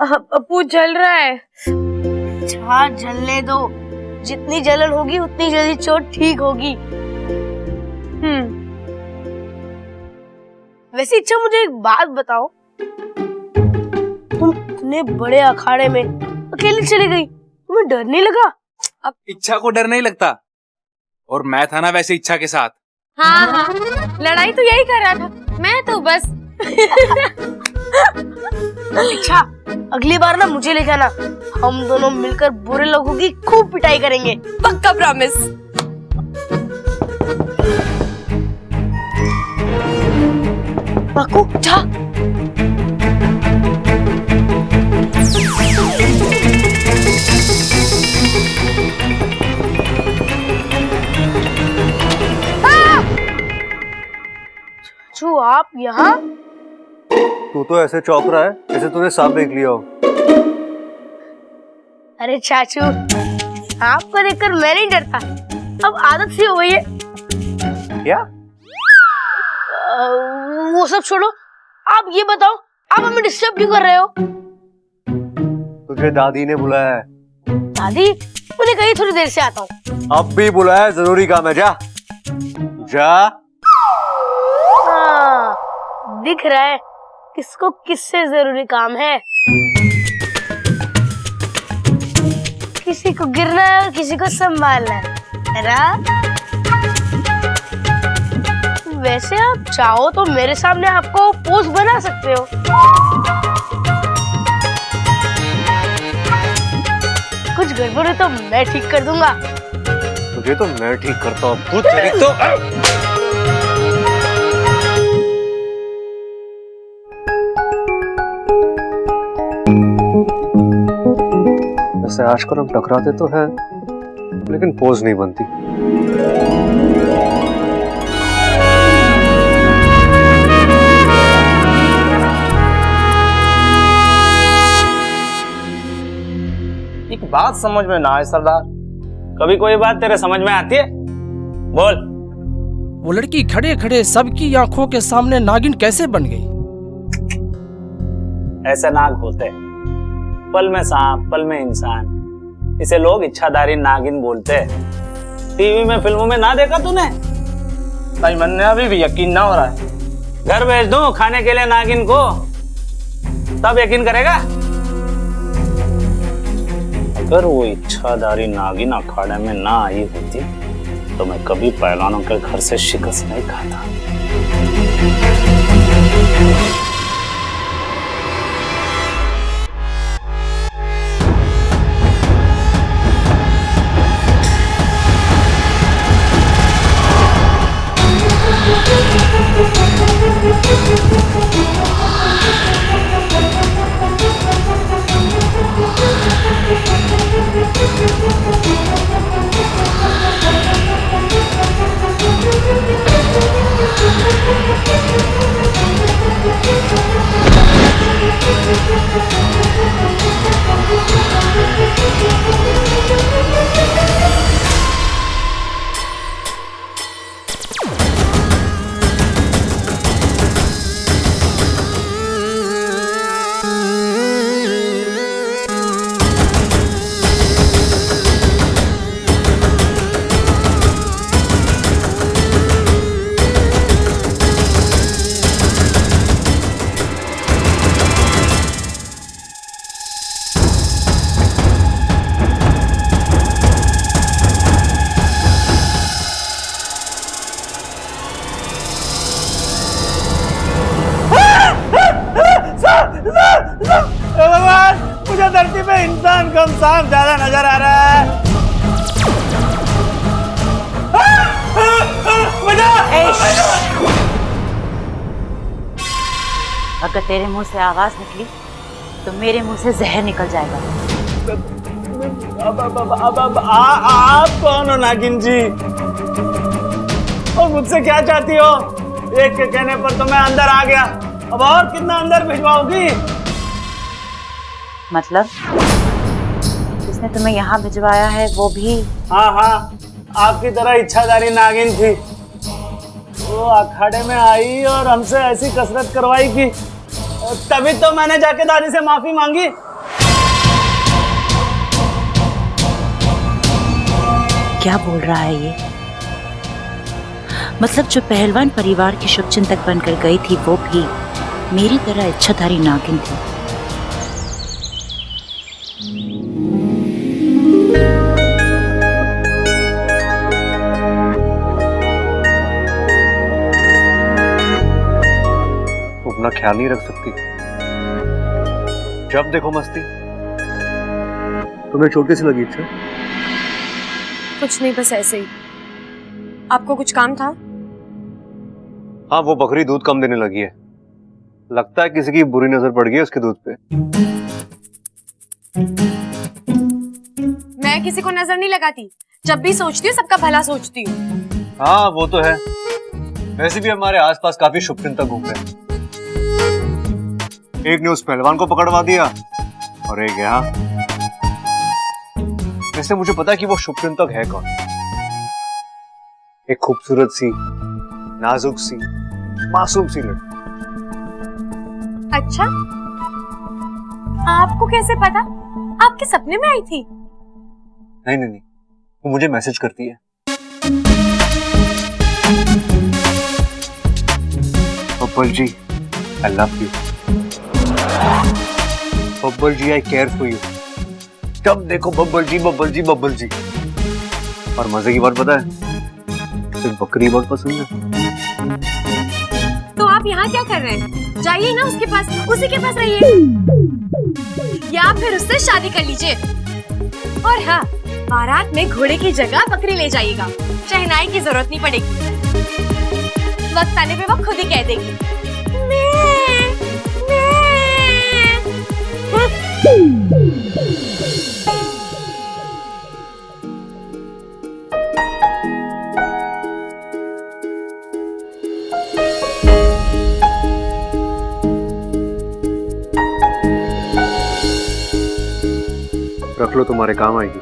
अप्पू जल रहा है। अच्छा जलने दो, जितनी जलन होगी उतनी जल्दी चोट ठीक होगी। वैसे अच्छा मुझे एक बात बताओ, तुम इतने बड़े अखाड़े में अकेले चली गई, तुम्हें डर नहीं लगा? अब इच्छा को डर नहीं लगता, और मैं था ना वैसे इच्छा के साथ। हाँ, लड़ाई तो यही कर रहा था, मैं तो बस। अच्छा अगली बार ना मुझे ले जाना, हम दोनों मिलकर बुरे लोगों की खूब पिटाई करेंगे। पक्का प्रॉमिस। पक्कू जा। चाचू आप यहाँ? तू तो ऐसे चौंक रहा है जैसे तूने सांप देख लिया हो। अरे चाचू, सांप को देखकर मैं नहीं डरता, अब आदत सी हो गई है। क्या? वो सब छोड़ो, आप ये बताओ, आप हमें डिस्टर्ब क्यों कर रहे हो? तुझे दादी ने बुलाया है। दादी? मुझे कहीं थोड़ी देर से आता हूँ। अब भी बुलाया, जरूरी काम है, जा जा। हाँ, दिख रहा है किसको किससे जरूरी काम है। किसी को गिरना है और किसी को संभालना है ना? वैसे आप चाहो तो मेरे सामने आपको पोज बना सकते हो। कुछ गड़बड़ है तो मैं ठीक कर दूंगा। तुझे तो मैं ठीक करता हूँ, खुद तेरी तो। वैसे आजकल हम टकराते तो हैं, लेकिन पोज नहीं बनती। एक बात समझ में ना आए सरदार, कभी कोई बात तेरे समझ में आती है? बोल। वो लड़की खड़े खड़े सबकी आंखों के सामने नागिन कैसे बन गई? ऐसे नाग होते हैं, पल में सांप पल में इंसान, इसे लोग इच्छाधारी नागिन बोलते हैं। टीवी में फिल्मों में ना देखा तूने? भाई मन ने अभी भी यकीन ना हो रहा है। घर भेज दूं खाने के लिए नागिन को, तब यकीन करेगा? अगर वो इच्छाधारी नागिन अखाड़े में ना आई होती तो मैं कभी पहलवानों के घर से शिकस्त नहीं खाता। भगवान, मुझे धरती पे इंसान कम सांप ज्यादा नजर आ रहा है। अगर तेरे मुंह से आवाज निकली तो मेरे मुंह से जहर निकल जाएगा। अब आप कौन हो नागिन जी, और मुझसे क्या चाहती हो? एक के कहने पर तो मैं अंदर आ गया, अब और कितना अंदर भिजवाओगी? मतलब जिसने तुम्हें यहाँ भिजवाया है वो भी? हाँ हाँ, आपकी तरह इच्छाधारी नागिन थी। वो अखाड़े में आई और हमसे ऐसी कसरत करवाई कि तभी तो मैंने जाके दादी से माफी मांगी। क्या बोल रहा है ये? मतलब जो पहलवान परिवार की शुभचिंतक बनकर गई थी वो भी मेरी तरह इच्छाधारी नागिन थी। अपना ख्याल नहीं रख सकती, जब देखो मस्ती। तुम्हें चोट कैसी लगी? अच्छा, कुछ नहीं, बस ऐसे ही। आपको कुछ काम था? हाँ, वो बकरी दूध कम देने लगी है। लगता है किसी की बुरी नजर पड़ गई है उसके दूध पे। मैं किसी को नजर नहीं लगाती, जब भी सोचती हूँ सबका भला सोचती हूँ। हाँ वो तो है। वैसे भी हमारे आसपास काफी शुभचिंतक घूम रहे हैं। एक ने उस पहलवान को पकड़वा दिया और एक यहाँ। वैसे मुझे पता है कि वो शुभचिंतक है कौन। एक खूबसूरत सी, नाजुक सी, मासूम सी लड़की। अच्छा, आपको कैसे पता? आपके सपने में आई थी? नहीं नहीं नहीं, वो मुझे मैसेज करती है। Babbal ji, I love you. Babbal ji, I care for you. जब देखो बब्बल जी, बब्बल जी, बब्बल जी। और मजे की बात पता है, सिर्फ बकरी बहुत पसंद है। तो आप यहाँ क्या कर रहे हैं? जाइए ना उसके पास, उसी के पास रहिए, या फिर उससे शादी कर लीजिए। और हाँ, बारात में घोड़े की जगह बकरी ले जाइएगा, शहनाई की जरूरत नहीं पड़ेगी। वक्त आने पे वो खुद ही कह देगी रख लो, तुम्हारे काम आएगी।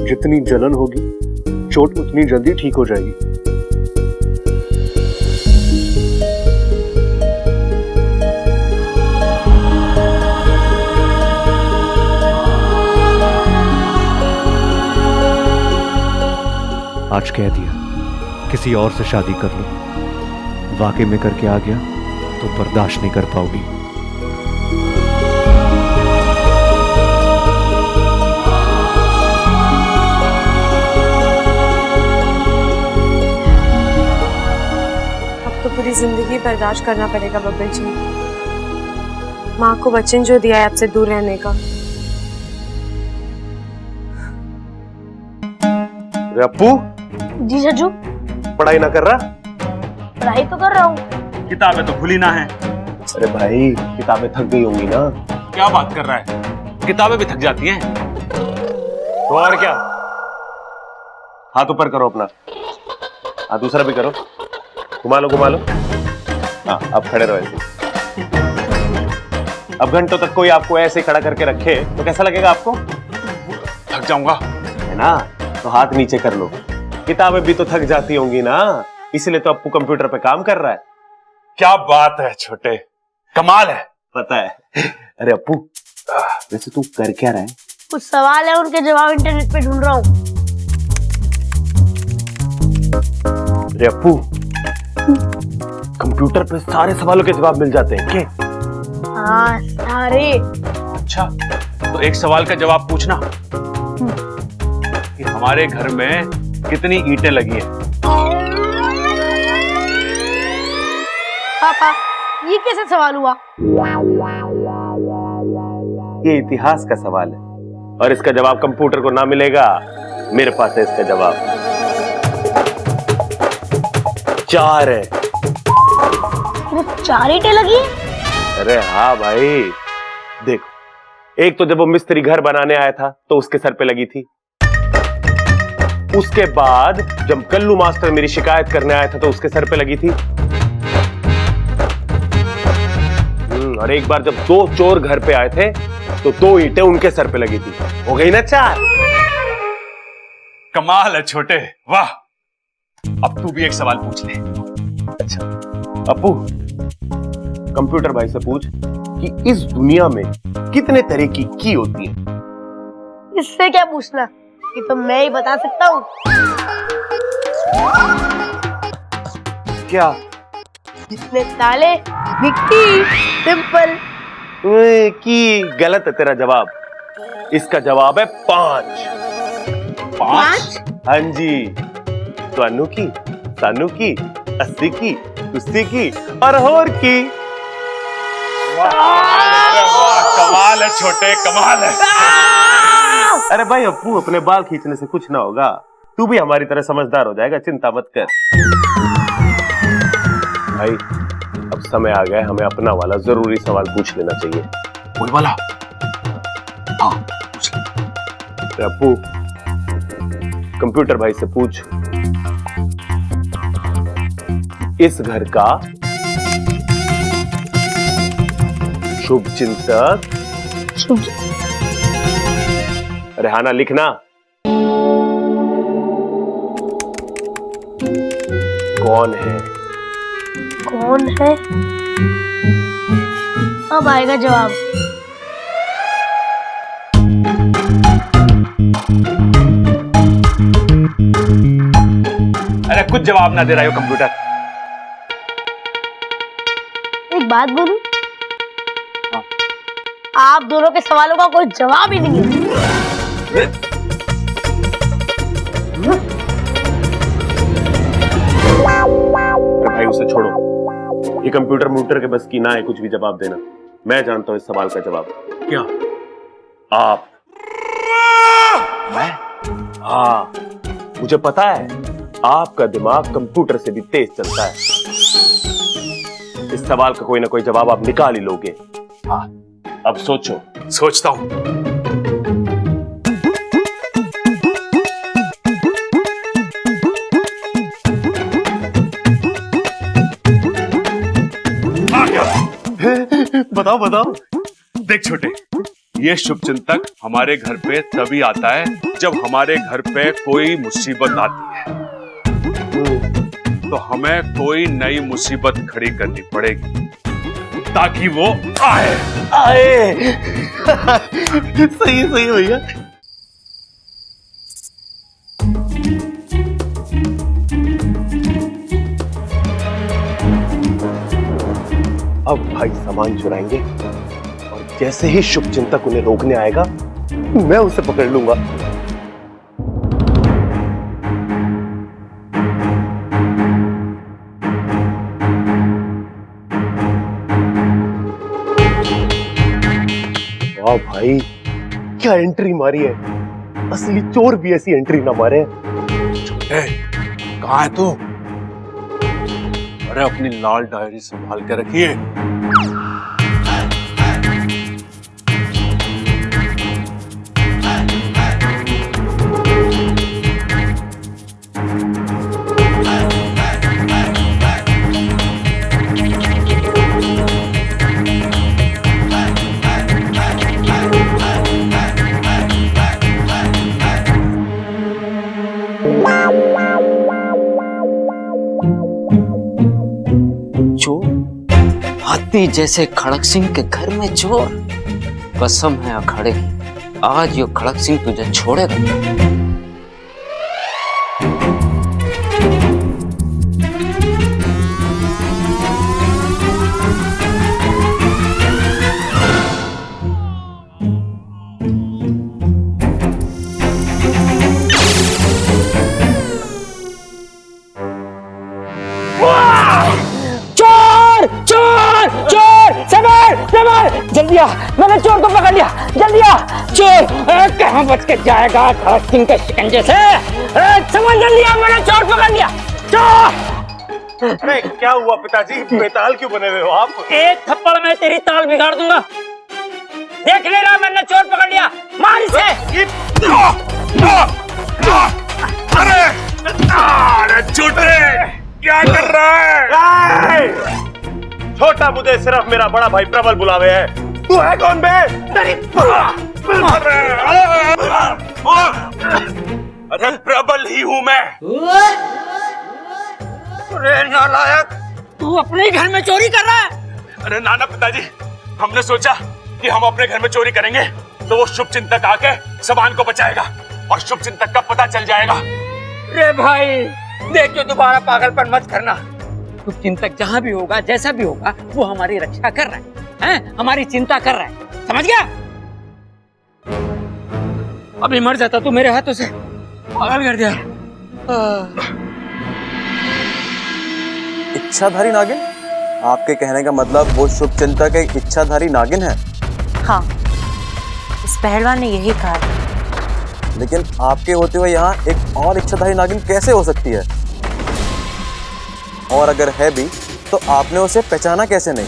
जितनी जलन होगी, चोट उतनी जल्दी ठीक हो जाएगी। आज कह दिया किसी और से शादी कर लो, वाकई में करके आ गया तो बर्दाश्त नहीं कर पाओगी। तो पूरी जिंदगी बर्दाश्त करना पड़ेगा बब्बल जी। माँ को वचन जो दिया है आपसे दूर रहने का। अप्पू, जी सजू, पढ़ाई ना कर रहा? पढ़ाई तो कर रहा हूँ। किताबें तो भूली ना है। अरे भाई, किताबें थक गई होंगी ना। क्या बात कर रहा है, किताबें भी थक जाती हैं। तो और क्या, हाथ ऊपर करो अपना। हाँ, दूसरा भी करो, घुमा लो घुमा लो। हाँ, अब खड़े रहो ऐसे। अब घंटों तक कोई आपको ऐसे खड़ा करके रखे तो कैसा लगेगा आपको? थक जाऊंगा, है ना? तो हाथ नीचे कर लो। किताबें भी तो थक जाती होंगी ना, इसलिए तो अप्पू कंप्यूटर पे काम कर रहा है। क्या बात है छोटे, कमाल है। पता है। अरे अप्पू, वैसे तू कर क्या रहा है? कुछ सवाल है, उनके जवाब इंटरनेट पे ढूंढ रहा हूँ। अरे अप्पू, कंप्यूटर पे सारे सवालों के जवाब मिल जाते हैं क्या? हाँ, सारे। अच्छा, तो एक सवाल का जवाब पूछना कि हमारे घर में कितनी ईंटें लगी हैं? पापा, ये कैसे सवाल हुआ? ये इतिहास का सवाल है और इसका जवाब कंप्यूटर को ना मिलेगा, मेरे पास है इसका जवाब। 4 है। 4 ईंटें लगी? अरे हाँ भाई, देखो, एक तो जब वो मिस्त्री घर बनाने आया था तो उसके सर पे लगी थी। उसके बाद जब कल्लू मास्टर मेरी शिकायत करने आया था तो उसके सर पे लगी थी। और एक बार जब 2 चोर घर पे आए थे तो 2 ईंटें उनके सर पे लगी थी। हो गई ना 4। कमाल है छोटे, वाह। अब तू भी एक सवाल पूछ ले। अच्छा अप्पू, कंप्यूटर भाई से पूछ कि इस दुनिया में कितने तरह की की होती है? इससे क्या पूछना, ये तो मैं ही बता सकता हूँ। क्या? जितने ताले विक्की। सिंपल। की गलत है तेरा जवाब। इसका जवाब है 5। 5? हाँ जी। तो अनु की, सानू की, अस्सी की, कुस्सी की और होर की। कमाल है छोटे, कमाल है। अरे भाई अप्पू, अपने बाल खींचने से कुछ ना होगा। तू भी हमारी तरह समझदार हो जाएगा, चिंता मत कर। भाई अब समय आ गया है, हमें अपना वाला जरूरी सवाल पूछ लेना चाहिए। कोई वाला? हाँ पूछ ले। अप्पू, कंप्यूटर भाई से पूछ, इस घर का शुभ चिंतक। अरे हाना लिखना। कौन है? कौन है? अब आएगा जवाब। अरे कुछ जवाब ना दे रहा है कंप्यूटर। एक बात बोलूं? आप दोनों के सवालों का कोई जवाब ही नहीं है। अरे भाई उसे छोड़ो, ये कंप्यूटर म्यूटर के बस की ना है कुछ भी जवाब देना। मैं जानता हूं इस सवाल का जवाब। क्या? आप। मैं? हाँ, मुझे पता है आपका दिमाग कंप्यूटर से भी तेज चलता है। इस सवाल का कोई ना कोई जवाब आप निकाल ही लोगे। हाँ, अब सोचो। सोचता हूं। बताओ बताओ। देख छोटे, ये शुभ चिंतक हमारे घर पे तभी आता है जब हमारे घर पे कोई मुसीबत आती है, तो हमें कोई नई मुसीबत खड़ी करनी पड़ेगी ताकि वो आए। सही सही भैया। अब भाई सामान चुराएंगे और जैसे ही शुभ चिंतक उन्हें रोकने आएगा मैं उसे पकड़ लूंगा। वाह भाई, क्या एंट्री मारी है। असली चोर भी ऐसी एंट्री ना मारे। कहाँ है तू? अरे अपनी लाल डायरी संभाल के रखिए। हाथी जैसे खड़क सिंह के घर में चोर। कसम है अखाड़े की, आज यो खड़क सिंह तुझे छोड़ेगा। जल्दी आ, मैंने चोर को पकड़ लिया। जल्दी आ। चोर कहाँ बच के जाएगा खड़क सिंह के शिकंजे से। समझ, जल्दी आ, मैंने चोर पकड़ लिया। चोर! अरे क्या हुआ पिताजी, बेताल क्यों बने हुए हो आप? एक थप्पड़ में तेरी ताल बिगाड़ दूंगा। देख ले रहा, मैंने चोर पकड़ लिया। मार इसे। अरे छोटे, क्या कर रहा है? छोटा मुझे सिर्फ मेरा बड़ा भाई प्रबल बुलावे है। तू है कौन बे? अरे प्रबल ही हूँ मैं। अरे नालायक, तू अपने घर में चोरी कर रहा है? अरे नाना पिताजी, हमने सोचा कि हम अपने घर में चोरी करेंगे तो वो शुभ चिंतक आके सामान को बचाएगा। और शुभचिंतक का पता चल जाएगा। रे भाई देखो, दोबारा पागलपन मत करना। शुभचिंतक जहां भी होगा, जैसा भी होगा, वो हमारी रक्षा कर रहा है, हमारी चिंता कर रहा है, समझ गया? अभी मर जाता तो मेरे हाथों से, पागल कर दिया। इच्छाधारी नागिन? आपके कहने का मतलब वो शुभचिंतक एक इच्छाधारी नागिन है? हाँ, इस पहलवान ने यही कहा। लेकिन आपके होते हुए यहाँ एक और इच्छाधारी नागिन कैसे हो सकती है? और अगर है भी तो आपने उसे पहचाना कैसे नहीं?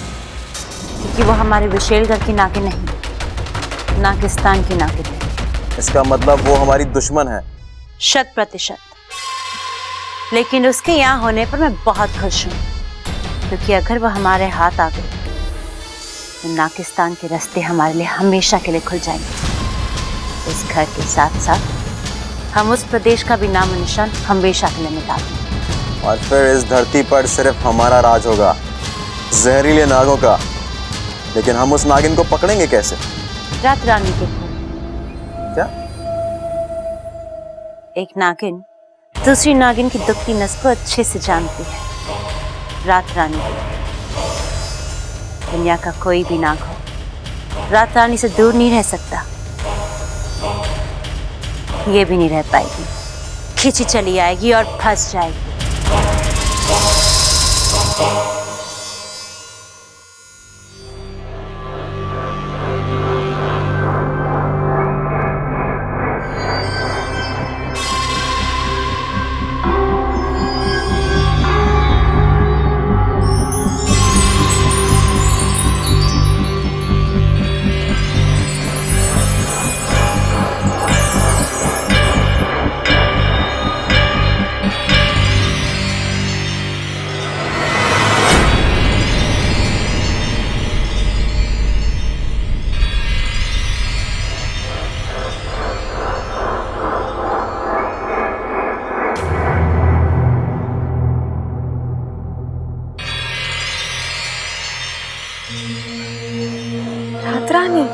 क्योंकि वो हमारे विशेलगढ़ की नागिन नहीं, नागिस्तान की नागिन है। इसका मतलब वो हमारी दुश्मन है? 100%। लेकिन उसके यहाँ होने पर मैं बहुत खुश हूँ, क्योंकि अगर वो हमारे हाथ आ गए तो नागिस्तान के रास्ते हमारे लिए हमेशा के लिए खुल जाएंगे। इस घर के साथ साथ हम उस प्रदेश का भी नाम निशान हमेशा के लिए मिटा देंगे। और फिर इस धरती पर सिर्फ हमारा राज होगा, जहरीले नागों का। लेकिन हम उस नागिन को पकड़ेंगे कैसे? रात रानी के थ्रू। क्या? एक नागिन दूसरी नागिन की दुख की नस को अच्छे से जानती है। रात रानी, दुनिया का कोई भी नाग हो रात रानी से दूर नहीं रह सकता। ये भी नहीं रह पाएगी, खींची चली आएगी और फंस जाएगी। रात रानी,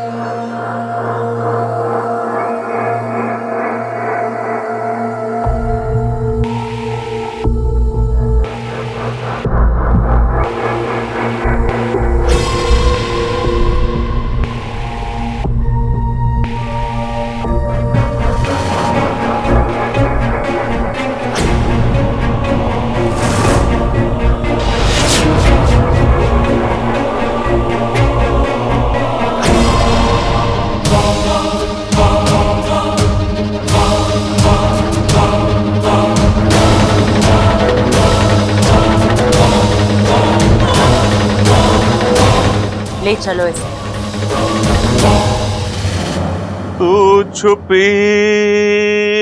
ले चलो इसे। तू छुपी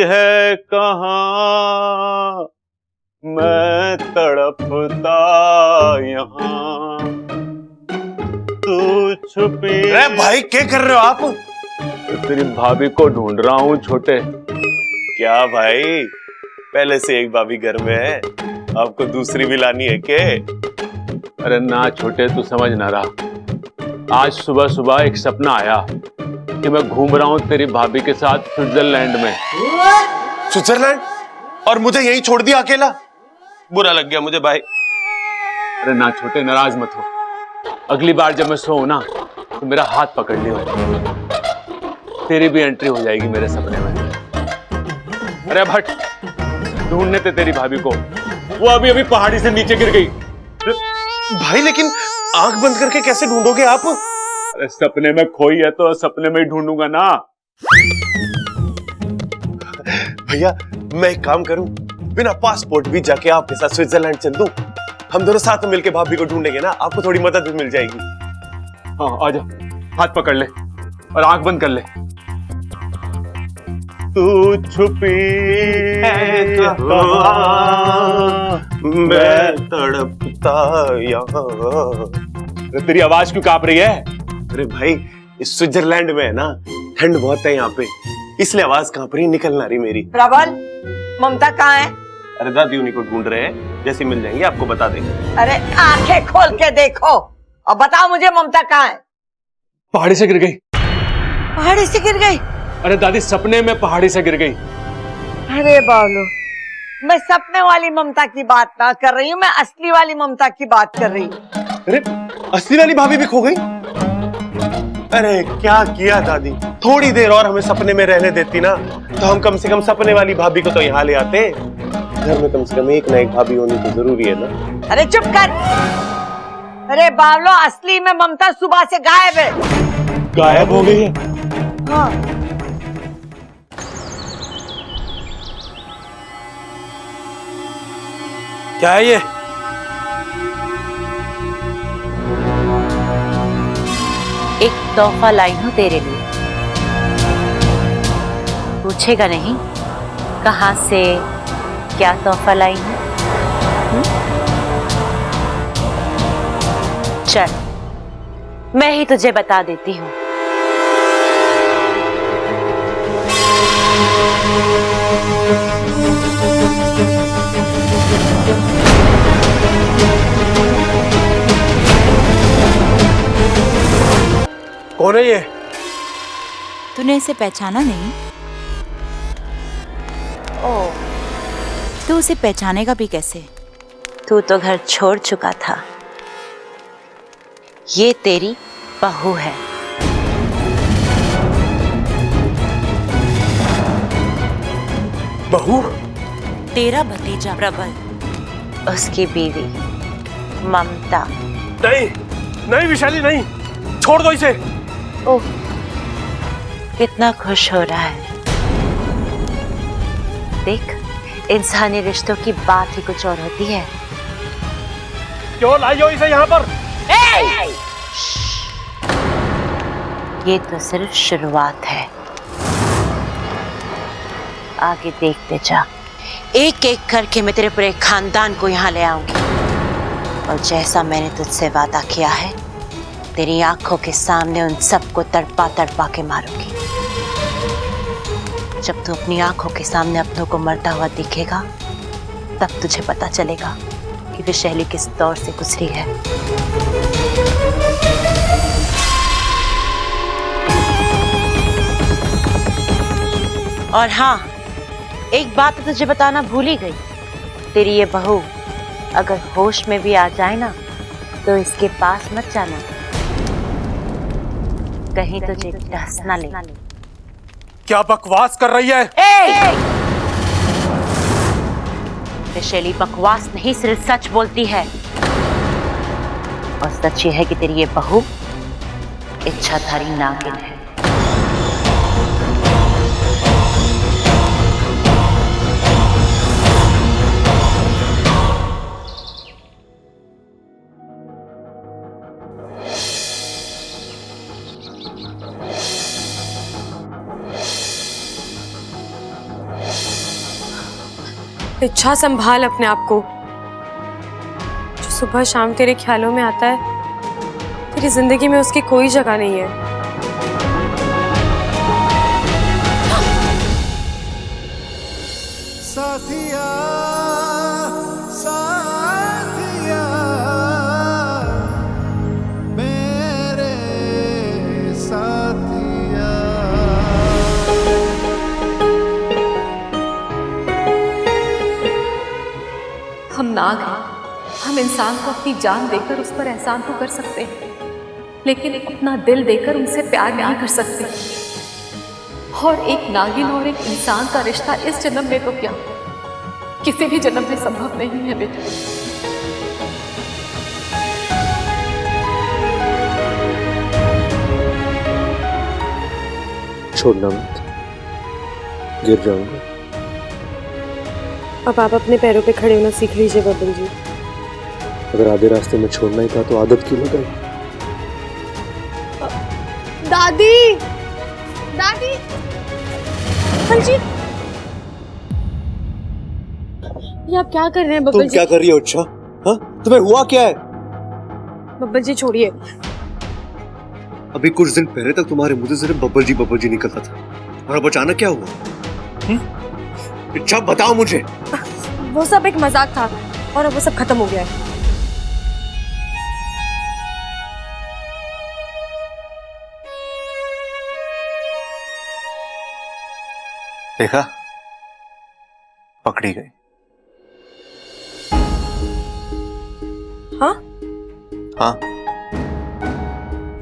है कहाँ, मैं तड़पता यहाँ। तू छुपी। अरे भाई क्या कर रहे हो आप? तो तेरी भाभी को ढूंढ रहा हूँ छोटे। क्या भाई, पहले से एक भाभी घर में है, आपको दूसरी भी लानी है के? अरे ना छोटे, तू समझ ना रहा। आज सुबह सुबह एक सपना आया कि मैं घूम रहा हूँ तेरी भाभी के साथ स्विट्जरलैंड में। स्विट्जरलैंड? और मुझे यहीं छोड़ दिया अकेला? बुरा लग गया मुझे भाई। अरे ना छोटे, नाराज मत हो। अगली बार जब मैं सोऊं ना तो मेरा हाथ पकड़ लियो, तेरी भी एंट्री हो जाएगी मेरे सपने में। अरे भट, ढूंढने थे तेरी भाभी को, वो अभी अभी पहाड़ी से नीचे गिर गई। भाई लेकिन आंख बंद करके कैसे ढूंढोगे आप? अरे सपने में खोई है तो सपने में ही ढूंढूंगा ना। भैया मैं एक काम करूं, बिना पासपोर्ट भी जाके आपके साथ स्विट्जरलैंड चल दूं। हम दोनों साथ में मिलके भाभी को ढूंढेंगे ना, आपको थोड़ी मदद भी मिल जाएगी। हाँ आजा, हाथ पकड़ ले और आंख बंद कर ले। तू छुपी है कहाँ, मैं तड़पता यहाँ। अरे तेरी आवाज क्यों कांप रही है? अरे भाई इस स्विट्जरलैंड में है ना, ठंड बहुत है यहाँ पे, इसलिए आवाज कांप रही, निकल ना रही मेरी। प्रबल, ममता कहाँ है? अरे दादी उन्हीं को ढूंढ रहे हैं, जैसे मिल जाएंगे आपको बता देंगे। अरे आंखें खोल के देखो और बताओ मुझे ममता कहाँ है? पहाड़ी से गिर गई। पहाड़ी से गिर गई? अरे दादी सपने में पहाड़ी से गिर गई। अरे बाबलो, मैं सपने वाली ममता की बात ना कर रही हूँ, मैं असली वाली ममता की बात कर रही हूँ। अरे असली वाली भाभी भी खो गई? अरे क्या किया दादी, थोड़ी देर और हमें सपने में रहने देती ना, तो हम कम से कम सपने वाली भाभी को तो यहाँ ले आते। घर में कम से कम एक ना एक भाभी होनी तो जरूरी है ना। अरे चुप कर। अरे बावलो, असली में ममता सुबह से गायब है। गायब हो गई है? हाँ। क्या है ये? एक तोहफा लाई हूं तेरे लिए। पूछेगा नहीं कहां से क्या तोहफा लाई हूं? चल मैं ही तुझे बता देती हूं। कौन है ये? तूने इसे पहचाना नहीं? ओ, तू उसे पहचानेगा भी कैसे? तू तो घर छोड़ चुका था। ये तेरी बहू है। बहू? तेरा भतीजा प्रबल, उसकी बीवी ममता। नहीं नहीं विशाली, नहीं, छोड़ दो इसे। ओह, कितना खुश हो रहा है। देख, इंसानी रिश्तों की बात ही कुछ और होती है। क्यों लाई हो इसे यहाँ पर? ये तो सिर्फ शुरुआत है, आगे देखते जा। एक एक करके मैं तेरे पूरे खानदान को यहाँ ले आऊंगी, और जैसा मैंने तुझसे वादा किया है, तेरी आंखों के सामने उन सबको तड़पा तड़पा के मारूंगी। जब तू अपनी आंखों के सामने अपनों को मरता हुआ दिखेगा, तब तुझे पता चलेगा कि विशैली किस दौर से गुजरी है। और हाँ, एक बात तो तुझे बताना भूल ही गई। तेरी ये बहू अगर होश में भी आ जाए ना, तो इसके पास मत जाना, कहीं तुझे डस ना ले। क्या बकवास कर रही है? विशैली बकवास नहीं, सिर्फ सच बोलती है। और सच ये है कि तेरी ये बहू इच्छाधारी नागिन है। इच्छा, संभाल अपने आप को। जो सुबह शाम तेरे ख्यालों में आता है, तेरी जिंदगी में उसकी कोई जगह नहीं है। साथिया, साथिया, मेरे साथिया। हम नाग हैं, हम इंसान को अपनी जान देकर उस पर एहसान तो कर सकते हैं, लेकिन अपना दिल देकर उनसे प्यार नहीं कर सकते। और एक नागिन और एक इंसान का रिश्ता इस जन्म में तो क्या, किसी भी जन्म में संभव नहीं है बेटा। छोड़ना मत, गिर जाऊंगा। अब आप अपने पैरों पे खड़े होना सीख लीजिए बबल जी। अगर आधे रास्ते में छोड़ना ही था तो आदत क्यों लगाई? दादी, दादी, बबल जी, ये आप क्या कर रहे हैं बबल तुम जी? क्या कर रही हो? अच्छा, हाँ, तुम्हें हुआ क्या है? बबल जी छोड़िए। अभी कुछ दिन पहले तक तुम्हारे मुंह से सिर्फ बब्बल जी निकलता था, और अब अचानक क्या हुआ? अच्छा बताओ मुझे। वो सब एक मजाक था, और अब वो सब खत्म हो गया है। देखा, पकड़ी गई। हाँ? हाँ,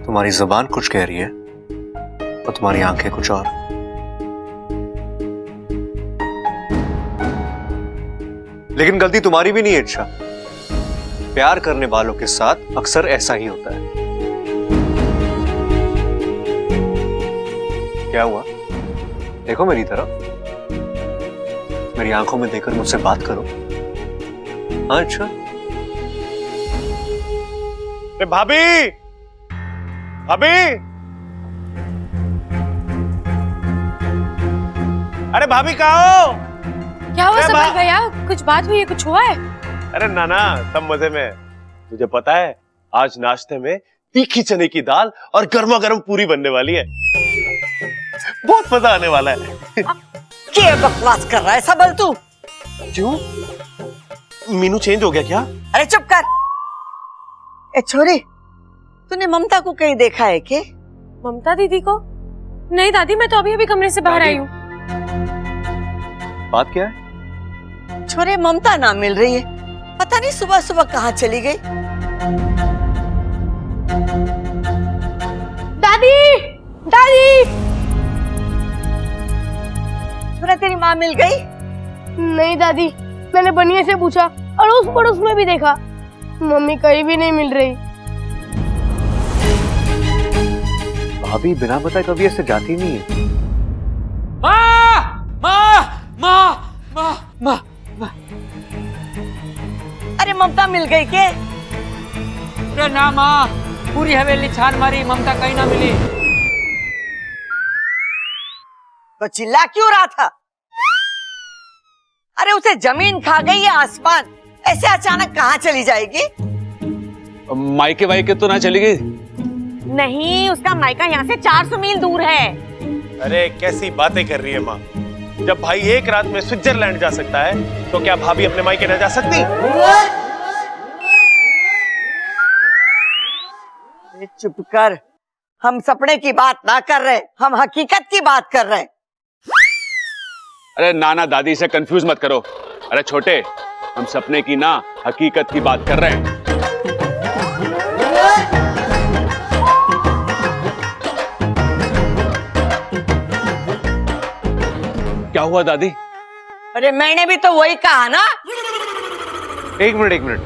तुम्हारी जुबान कुछ कह रही है और तुम्हारी आंखें कुछ और। लेकिन गलती तुम्हारी भी नहीं है इच्छा। प्यार करने वालों के साथ अक्सर ऐसा ही होता है। क्या हुआ? देखो मेरी तरफ, मेरी आंखों में देखकर मुझसे बात करो। हाँ अच्छा। भाभी, भाभी, अरे भाभी कहाँ हो? क्या हुआ समर भैया? कुछ बात हुई है? कुछ हुआ है? अरे नाना, सब मजे में। तुझे पता है आज नाश्ते में तीखी चने की दाल और गर्मा गर्म पूरी बनने वाली है। बहुत मजा आने वाला है। क्या बकवास कर रहा है सबल तू? क्यों? मीनू चेंज हो गया क्या? अरे चुप कर। ए छोरी, तूने ममता को कहीं देखा है क्या? ममता दीदी को? नहीं दादी, मैं तो अभी अभी कमरे से बाहर आई हूँ। बात क्या है? छोरे, ममता ना मिल रही है। पता नहीं सुबह सुबह कहाँ चली गई। दादी, दादी, छोरा तेरी माँ मिल गई? नहीं दादी, मैंने बनिया से पूछा, अड़ोस पड़ोस में भी देखा, मम्मी कहीं भी नहीं मिल रही। भाभी बिना बताए कभी ऐसे जाती नहीं है। अरे ममता मिल गई के? अरे ना माँ, पूरी हवेली छान मारी, ममता कहीं ना मिली। तो चिल्ला क्यों रहा था? अरे उसे जमीन खा गई या आसमान? ऐसे अचानक कहाँ चली जाएगी? मायके वायके तो ना चली गई? नहीं, उसका मायका यहाँ से 400 मील दूर है। अरे कैसी बातें कर रही है माँ? जब भाई एक रात में स्विट्जरलैंड जा सकता है, तो क्या भाभी अपने मायके न जा सकती? चुप कर, हम सपने की बात ना कर रहे, हम हकीकत की बात कर रहे। अरे नाना दादी से कंफ्यूज मत करो। अरे छोटे, हम सपने की ना हकीकत की बात कर रहे हैं। क्या हुआ दादी? अरे मैंने भी तो वही कहा ना। एक मिनट,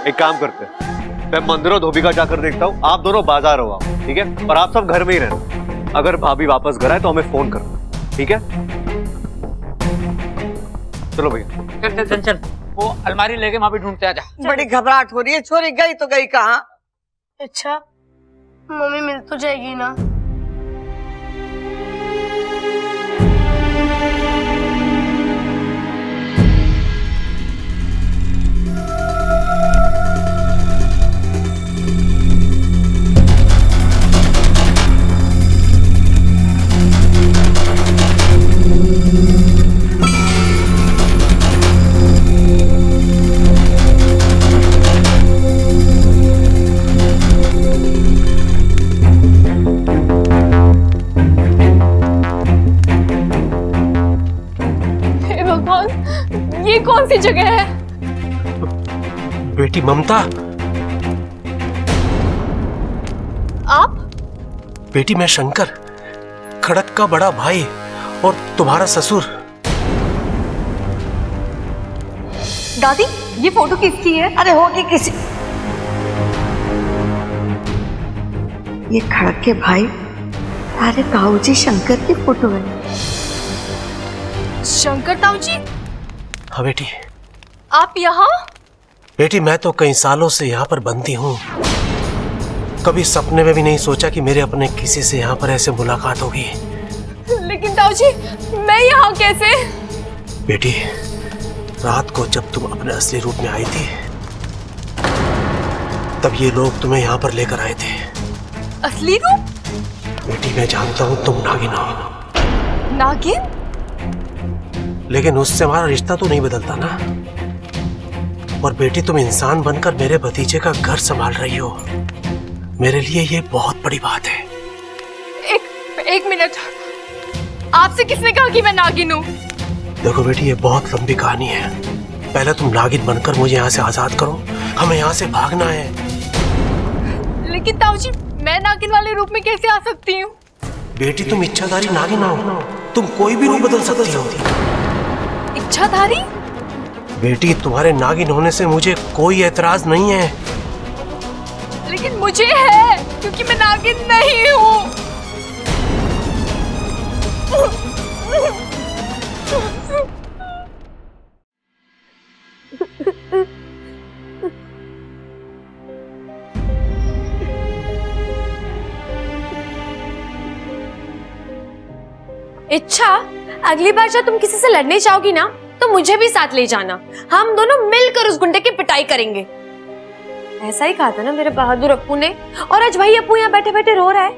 एक काम करते हैं, मैं मंदिर और धोबी का जाकर देखता हूँ, आप दोनों बाजार हो आओ, ठीक है? पर आप सब घर में ही रहना। अगर भाभी वापस घर आए तो हमें फोन करना, ठीक है? चलो भैया। चल चल चल चल, वो अलमारी लेके वहां भी ढूंढते आ जा। बड़ी घबराहट हो रही है। छोरी गई तो गई कहाँ? अच्छा, मम्मी मिल तो जाएगी ना? ये कौन सी जगह है? बेटी ममता, आप? बेटी मैं शंकर, खड़क का बड़ा भाई और तुम्हारा ससुर। दादी, ये फोटो किसकी है? अरे होगी किसी। ये खड़क के भाई अरे ताऊ जी शंकर की फोटो है। शंकर ताऊ जी? हाँ बेटी। आप यहाँ? बेटी मैं तो कई सालों से यहाँ पर बंदी हूँ। कभी सपने में भी नहीं सोचा कि मेरे अपने किसी से यहाँ पर ऐसे मुलाकात होगी। लेकिन ताऊ जी, मैं यहाँ कैसे? बेटी, रात को जब तुम अपने असली रूप में आई थी, तब ये लोग तुम्हें यहाँ पर लेकर आए थे। असली रूप? बेटी मैं जानता हूँ तुम नागिन हो। नागिन? लेकिन उससे हमारा रिश्ता तो नहीं बदलता ना। और बेटी तुम इंसान बनकर मेरे भतीजे का घर संभाल रही हो, मेरे लिए ये बहुत बड़ी बात है। एक मिनट, आपसे किसने कहा कि मैं नागिन हूँ? देखो बेटी, ये बहुत लंबी कहानी है। पहले तुम नागिन बनकर मुझे यहाँ से आजाद करो, हमें यहाँ से भागना है। लेकिन ताऊजी, मैं नागिन वाले रूप में कैसे आ सकती हूँ? बेटी तुम इच्छाधारी नागिन हो, तुम कोई भी रूप बदल सकती हो। इच्छाधारी? बेटी तुम्हारे नागिन होने से मुझे कोई एतराज नहीं है। लेकिन मुझे है, क्योंकि मैं नागिन नहीं हूँ। इच्छा, अगली बार जब तुम किसी से लड़ने जाओगी ना, तो मुझे भी साथ ले जाना। हम दोनों मिलकर उस गुंडे की पिटाई करेंगे। ऐसा ही कहा था ना मेरे बहादुर अप्पू ने, और आज वही अप्पू यहाँ बैठे बैठे रो रहा है।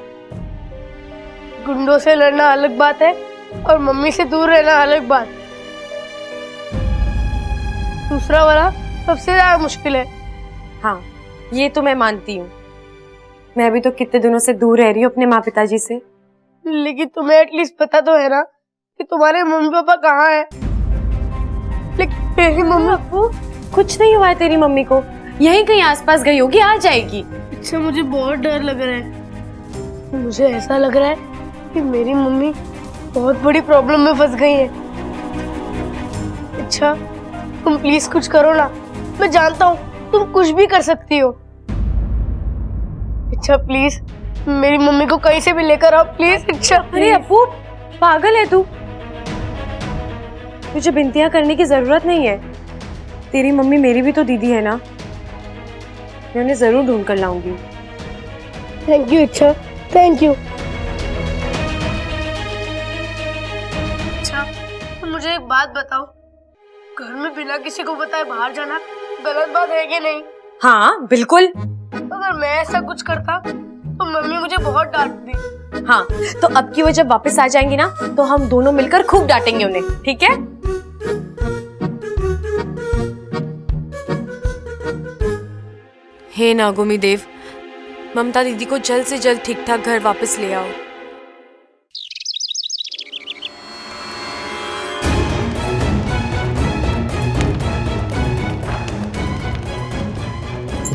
गुंडों से लड़ना अलग बात है और मम्मी से दूर रहना अलग बात। दूसरा वाला सबसे ज्यादा मुश्किल है। हाँ, ये तो मैं मानती हूँ। मैं भी तो कितने दिनों से दूर रह रही हूँ अपने माँ पिताजी से। लेकिन तुम्हें एटलीस्ट पता तो है ना कि तुम्हारे मम्मी पापा कहाँ हैं? लेकिन मेरी मम्मी अप्पू, कुछ नहीं हुआ है तेरी मम्मी को, यहीं कहीं आसपास गई होगी, आ जाएगी। अच्छा, मुझे बहुत डर लग रहा है। मुझे ऐसा लग रहा है कि मेरी मम्मी बहुत बड़ी प्रॉब्लम में फंस गई है। अच्छा, तुम प्लीज कुछ करो ना। मैं जानता हूँ तुम कुछ भी कर सकती हो। अच्छा प्लीज मेरी मम्मी को कहीं से भी लेकर आओ प्लीज। अच्छा अरे अप्पू, पागल है तू? तुझे बिनतियां करने की जरूरत नहीं है। तेरी मम्मी मेरी भी तो दीदी है ना, मैं उन्हें जरूर ढूंढ कर लाऊंगी। थैंक यू इच्छा, थैंक यू। अच्छा, तो मुझे एक बात बताओ, घर में बिना किसी को बताए बाहर जाना गलत बात है कि नहीं? हाँ बिल्कुल। अगर मैं ऐसा कुछ करता तो मम्मी मुझे बहुत डांटती। हाँ, तो अब की वो जब वापस आ जाएंगी ना, तो हम दोनों मिलकर खूब डांटेंगे उन्हें, ठीक है? हे नागोमी देव, ममता दीदी को जल्द से जल्द ठीक ठाक घर वापस ले आओ।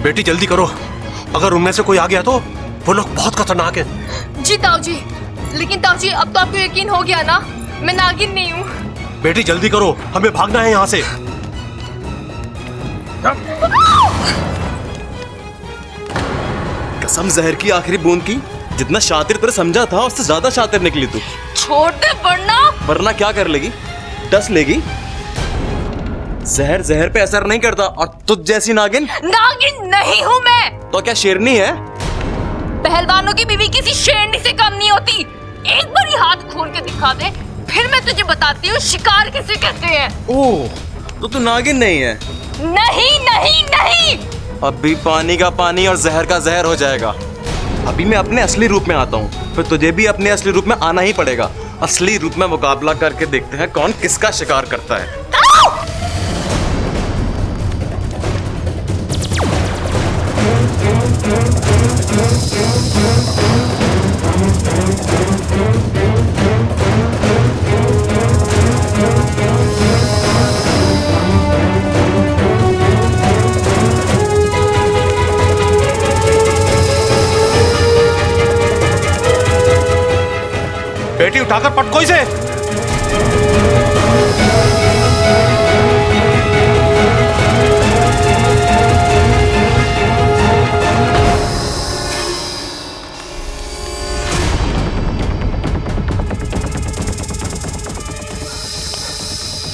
बेटी जल्दी करो, अगर उनमें से कोई आ गया तो वो लोग बहुत खतरनाक हैं। जी ताऊजी, लेकिन ताऊजी अब तो आपको यकीन हो गया ना, मैं नागिन नहीं हूँ। बेटी जल्दी करो, हमें भागना है यहाँ से। कसम जहर की आखिरी बूंद की, जितना शातिर तेरे समझा था उससे ज्यादा शातिर निकली तू। छोड़ दे, वरना क्या कर लेगी? डस लेगी? जहर जहर पे असर नहीं करता, और तुझ जैसी नागिन नहीं हूँ मैं। तो क्या शेरनी है? पहलवानों की बीवी किसी शेरनी से कम नहीं होती। एक बार ही हाथ खोल के दिखा दे, फिर मैं तुझे बताती हूँ शिकार किसे कहते हैं। ओह, तो तू नागिन नहीं है? नहीं नहीं नहीं। अभी पानी का पानी और जहर का जहर हो जाएगा। अभी मैं अपने असली रूप में आता हूँ, फिर तुझे भी अपने असली रूप में आना ही पड़ेगा। असली रूप में मुकाबला करके देखते हैं कौन किसका शिकार करता है। बेटी उठाकर पटको इसे।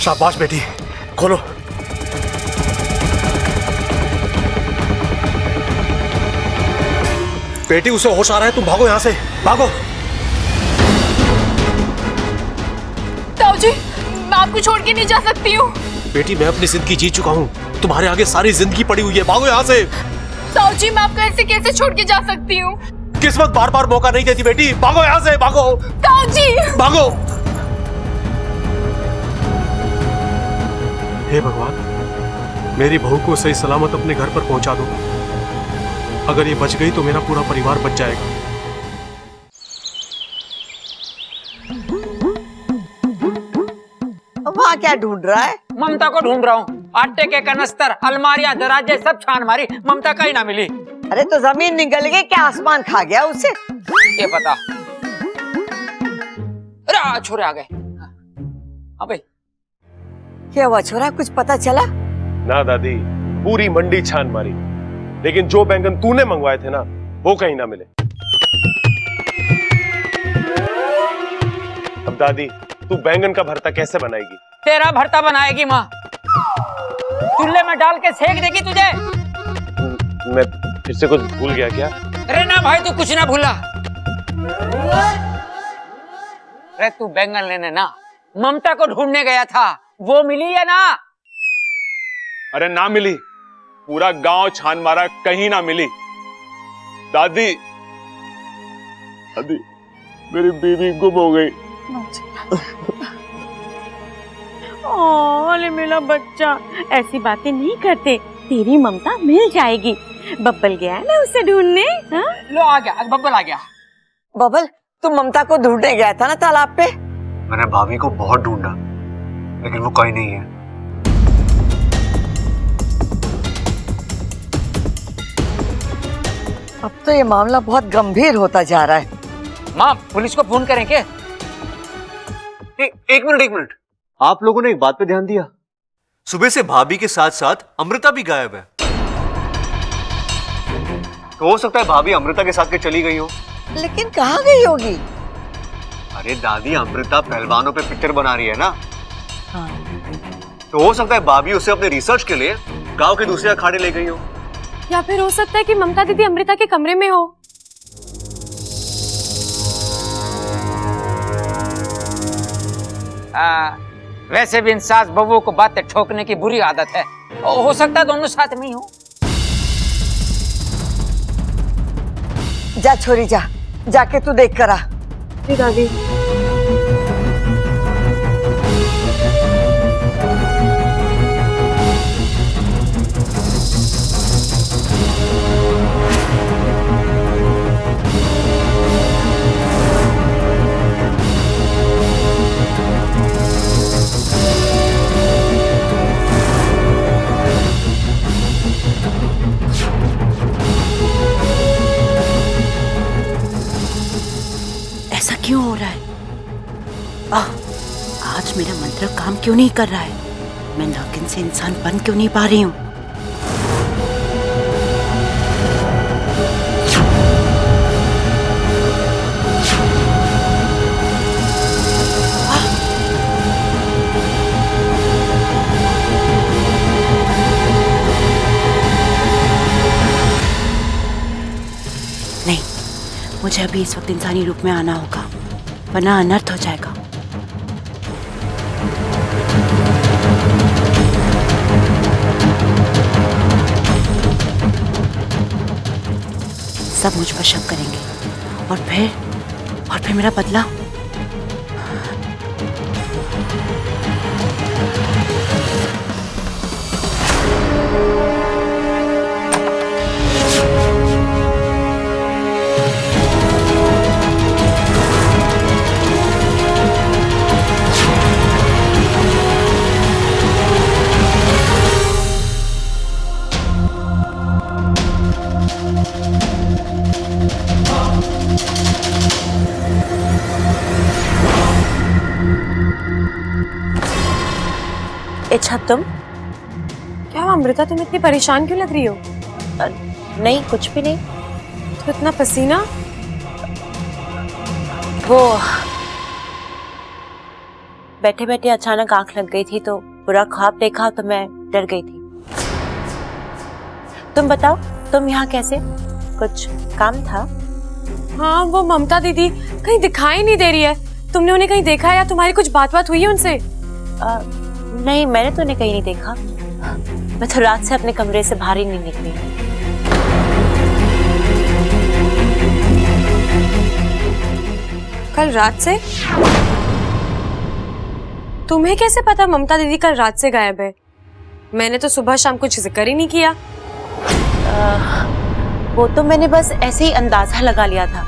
शाबाश बेटी, खोलो। बेटी उसे होश आ रहा है, तुम भागो यहां से, भागो। ताऊजी, मैं आपको छोड़ के नहीं जा सकती हूँ। बेटी मैं अपनी जिंदगी जी चुका हूँ, तुम्हारे आगे सारी जिंदगी पड़ी हुई है, भागो यहाँ से। ताऊजी, मैं आपको ऐसे कैसे छोड़ के जा सकती हूँ? किस्मत बार बार मौका नहीं देती बेटी, भागो यहाँ से, भागो। ताऊजी, भागो। हे भगवान, मेरी बहू को सही सलामत अपने घर पर पहुंचा दो। अगर ये बच गई तो मेरा पूरा परिवार बच जाएगा। वहाँ यहाँ क्या ढूंढ रहा है? ममता को ढूंढ रहा हूँ। आटे के कनस्तर, अलमारियां, दराजे सब छान मारी, ममता का ही ना मिली। अरे तो जमीन निकल गई क्या, आसमान खा गया उसे? ये पता। अरे छोरे आ गए। अबे क्या हुआ छोरा, कुछ पता चला? ना दादी, पूरी मंडी छान मारी, लेकिन जो बैंगन तूने मंगवाए थे ना वो कहीं ना मिले। अब दादी तू बैंगन का भरता कैसे बनाएगी? तेरा भरता बनाएगी माँ, चूल्हे में डाल के सेक देगी तुझे। मैं फिर से कुछ भूल गया क्या? अरे ना भाई तू कुछ ना भूला। अरे तू बैंगन लेने ना ममता को ढूंढने गया था, वो मिली है ना? अरे ना मिली, पूरा गांव छान मारा, कहीं ना मिली। दादी दादी मेरी बीवी गुम हो गई। अरे मेरा बच्चा, ऐसी बातें नहीं करते, तेरी ममता मिल जाएगी। बब्बल गया है ना उसे ढूंढने। लो आ गया, बब्बल आ गया। बबल तू ममता को ढूंढने गया था ना तालाब पे? मैंने भाभी को बहुत ढूंढा, लेकिन वो कहीं नहीं है। अब तो ये मामला बहुत गंभीर होता जा रहा है। माँ पुलिस को फोन करें क्या? एक मिनट, आप लोगों ने एक बात पे ध्यान दिया? सुबह से भाभी के साथ साथ अमृता भी गायब है। तो हो सकता है भाभी अमृता के साथ के चली गई हो। लेकिन कहाँ गई होगी? अरे दादी, अमृता पहलवानों पे पिक्चर बना रही है ना। हाँ। तो हो सकता है भाभी उसे अपने रिसर्च के लिए गांव के दूसरे अखाड़े ले गई हो। या फिर हो सकता है कि ममता दीदी अमृता के कमरे में हो। वैसे भी इंसास बबू को बातें ठोकने की बुरी आदत है, हो सकता है दोनों साथ में ही हो। जा छोरी जा, जाके तू देख कर आ। जी दादी। क्यों हो रहा है? आज मेरा मंत्र काम क्यों नहीं कर रहा है? मैं नागिन से इंसान बन क्यों नहीं पा रही हूँ? नहीं, मुझे अभी इस वक्त इंसानी रूप में आना होगा, वरना अनर्थ हो जाएगा। सब मुझ पर शक करेंगे और फिर मेरा बदला। अच्छा तुम क्या अमृता, तुम इतनी परेशान क्यों लग रही हो? नहीं, कुछ भी नहीं। तो इतना पसीना? वो बैठे बैठे अचानक आंख लग गई थी तो बुरा ख्वाब देखा तो मैं डर गई थी। तुम बताओ, तुम यहाँ कैसे? कुछ काम था? हाँ, वो ममता दीदी कहीं दिखाई नहीं दे रही है। तुमने उन्हें कहीं देखा या तुम्हारी कुछ बात हुई है उनसे? नहीं, मैंने तो उन्हें कहीं नहीं देखा। मैं तो रात से अपने कमरे से बाहर ही नहीं निकली। कल रात से? तुम्हें कैसे पता ममता दीदी कल रात से गायब है? मैंने तो सुबह शाम कुछ जिक्र ही नहीं किया। वो तो मैंने बस ऐसे ही अंदाजा लगा लिया था।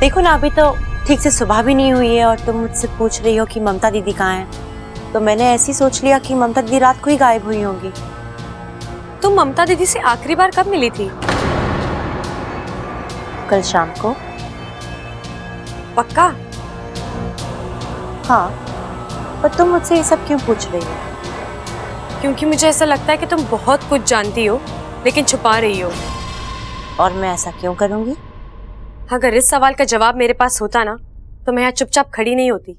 देखो ना, अभी तो ठीक से सुबह भी नहीं हुई है और तुम मुझसे पूछ रही हो कि ममता दीदी कहाँ है। तो मैंने ऐसी सोच लिया कि ममता दीदी रात को ही गायब हुई होंगी। तुम ममता दीदी से आखिरी बार कब मिली थी? कल शाम को। पक्का? हाँ, पर तुम मुझसे ये सब क्यों पूछ रही हो? क्योंकि मुझे ऐसा लगता है कि तुम बहुत कुछ जानती हो लेकिन छुपा रही हो। और मैं ऐसा क्यों करूंगी? अगर इस सवाल का जवाब मेरे पास होता ना तो मैं यहाँ चुपचाप खड़ी नहीं होती।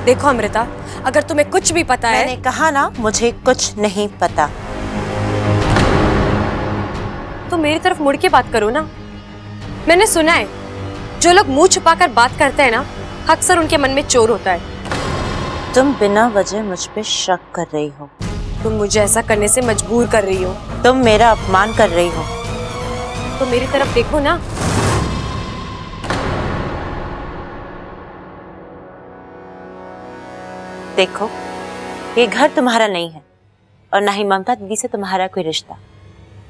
देखो अमृता, अगर तुम्हें कुछ भी पता है। मैंने कहा ना, मुझे कुछ नहीं पता। तो मेरी तरफ मुड़ के बात करो ना। मैंने सुना है जो लोग मुंह छुपाकर बात करते हैं ना, अक्सर उनके मन में चोर होता है। तुम बिना वजह मुझ पे शक कर रही हो। तुम मुझे ऐसा करने से मजबूर कर रही हो। तुम मेरा अपमान कर रही हो। तो मेरी तरफ देखो ना। देखो, ये घर तुम्हारा नहीं है और ना ही ममता दीदी से तुम्हारा कोई रिश्ता।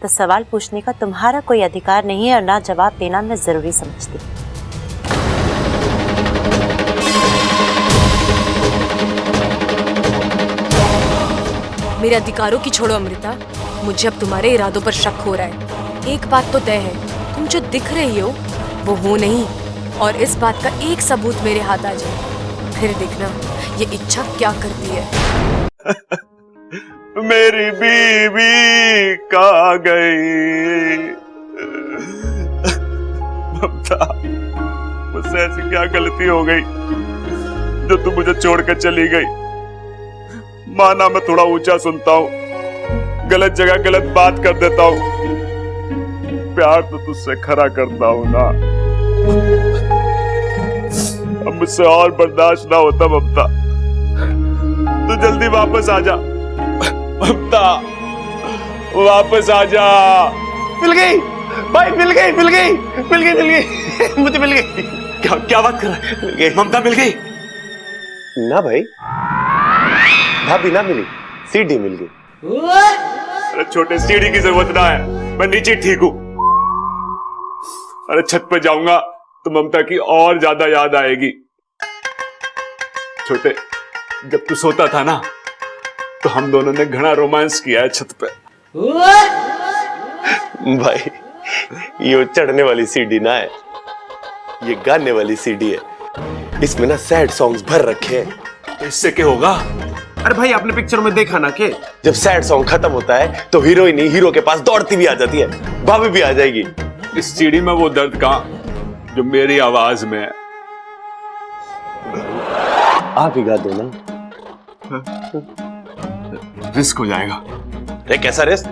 तो सवाल पूछने का तुम्हारा कोई अधिकार नहीं है और ना जवाब देना मैं जरूरी समझती। मेरे अधिकारों की छोड़ो अमृता, मुझे अब तुम्हारे इरादों पर शक हो रहा है। एक बात तो तय है, तुम जो दिख रही हो वो हो नहीं। और इस बात का एक सबूत मेरे हाथ आ जाए, फिर देखना ये इच्छा क्या करती है। मेरी बीवी कहाँ गई? ममता, मुझसे ऐसी क्या गलती हो गई जो तू मुझे छोड़कर चली गई? माना मैं थोड़ा ऊंचा सुनता हूँ, गलत जगह गलत बात कर देता हूँ, प्यार तो तुझसे खरा करता हूँ ना। अब मुझसे और बर्दाश्त ना होता ममता, तू जल्दी वापस आ जा। ममता, वापस आ जा। मिल गई भाई, मिल गई मिल गई मिल गई मिल गई मुझे मिल गई। क्या बात कर रहा है? ममता मिल गई? ना भाई, भाभी ना मिली, सीढ़ी मिल गई। अरे छोटे, सीढ़ी की जरूरत ना है, मैं नीचे ठीक हूँ। अरे छत पे जाऊंगा तो ममता की और ज्यादा याद आएगी। छोटे, जब तू सोता था ना तो हम दोनों ने घना रोमांस किया है छत पे। भाई, ये चढ़ने वाली सीढ़ी ना है, ये गाने वाली सीढ़ी है। इसमें ना सैड सॉन्ग्स भर रखे हैं। तो इससे क्या होगा? अरे भाई, आपने पिक्चर में देखा ना कि जब सैड सॉन्ग खत्म होता है तो हीरोइन हीरो के पास दौड़ती भी आ जाती है, भाभी भी आ जाएगी। इस सीढ़ी में वो दर्द कहां जो मेरी आवाज में है? आप ही गा दो ना। रिस्क हो जाएगा। अरे कैसा रिस्क?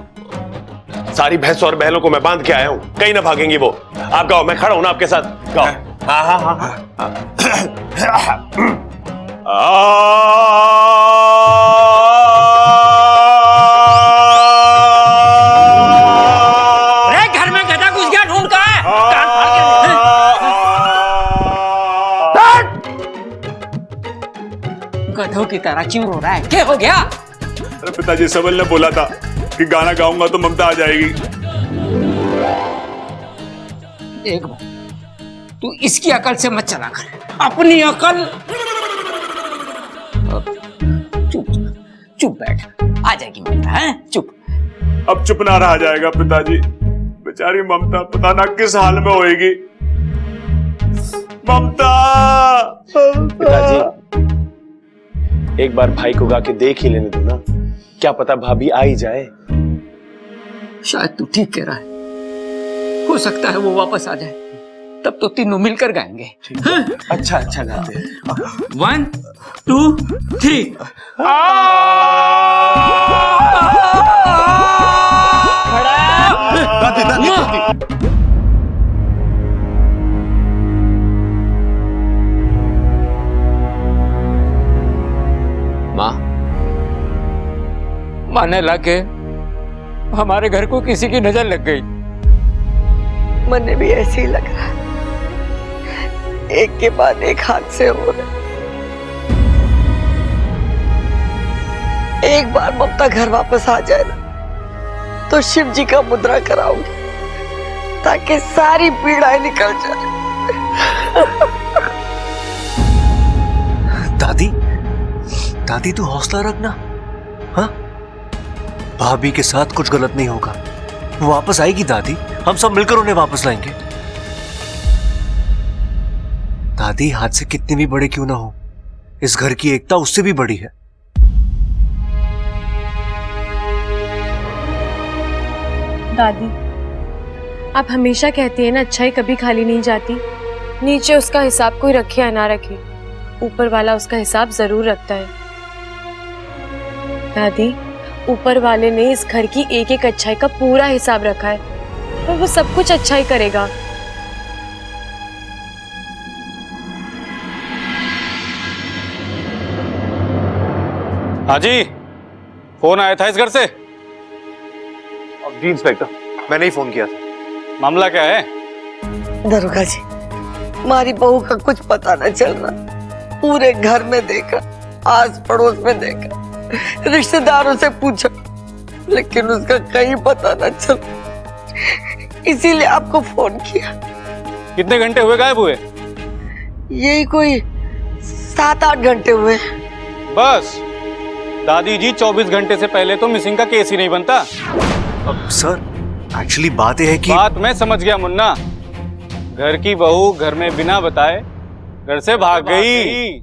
सारी भैंस और बैलों को मैं बांध के आया हूं, कहीं ना भागेंगी वो। आप गाओ, मैं खड़ा हूं ना आपके साथ। गाओ। हाँ हाँ हाँ हाँ। अरे घर में गधा घुस गया, ढूंढ कहाँ है? गधों की तरह क्यों रो रहा है? क्या हो गया? अरे पिताजी, सबल ने बोला था कि गाना गाऊंगा तो ममता आ जाएगी। देख भाई, तू इसकी अकल से मत चला कर, अपनी अकल। चुप चुप बैठ, आ जाएगी ममता। है चुप। अब चुप ना रहा जाएगा पिताजी, बेचारी ममता पता ना किस हाल में होएगी। ममता। पिताजी, एक बार भाई को गा के देख ही लेने दो ना, क्या पता भाभी आ ही जाए। शायद तू ठीक कह रहा है, हो सकता है वो वापस आ जाए, तब तो तीनों मिलकर गाएंगे। अच्छा अच्छा गाते हैं। 1 2 3। माँ, माने लगे हमारे घर को किसी की नजर लग गई। मुझे भी ऐसे ही लग रहा है, एक के बाद एक हादसे हो रहे। एक बार ममता घर वापस आ जाए ना तो शिव जी का मुद्रा कराऊंगी ताकि सारी पीड़ाएं निकल जाए। दादी, दादी तू हौसला रखना। हाँ, भाभी के साथ कुछ गलत नहीं होगा, वो वापस आएगी दादी, हम सब मिलकर उन्हें वापस लाएंगे। दादी हादसे कितने भी बड़े क्यों ना हो, इस घर की एकता उससे भी बड़ी है। दादी, आप हमेशा कहती हैं ना, अच्छाई कभी खाली नहीं जाती। नीचे उसका हिसाब कोई रखे या ना रखे, ऊपर वाला उसका हिसाब जरूर रखता है। दादी, ऊपर वाले ने इस घर की एक एक अच्छाई का पूरा हिसाब रखा है, और वो सब कुछ अच्छा ही करेगा। हाँ जी, फोन आया था इस घर से। जी इंस्पेक्टर, मैंने ही फोन किया था। मामला क्या है? दरोगा जी, हमारी बहू का कुछ पता न चल रहा। पूरे घर में देखा, आस पड़ोस में देखा, रिश्तेदारों से पूछा, लेकिन उसका कहीं पता न चल। इसीलिए आपको फोन किया। कितने घंटे हुए गायब हुए? यही कोई 7-8 घंटे हुए। बस दादी जी, 24 घंटे से पहले तो मिसिंग का केस ही नहीं बनता। अब सर, एक्चुअली बात यह है कि बात मैं समझ गया मुन्ना। घर की बहू घर में बिना बताए घर से भाग गई।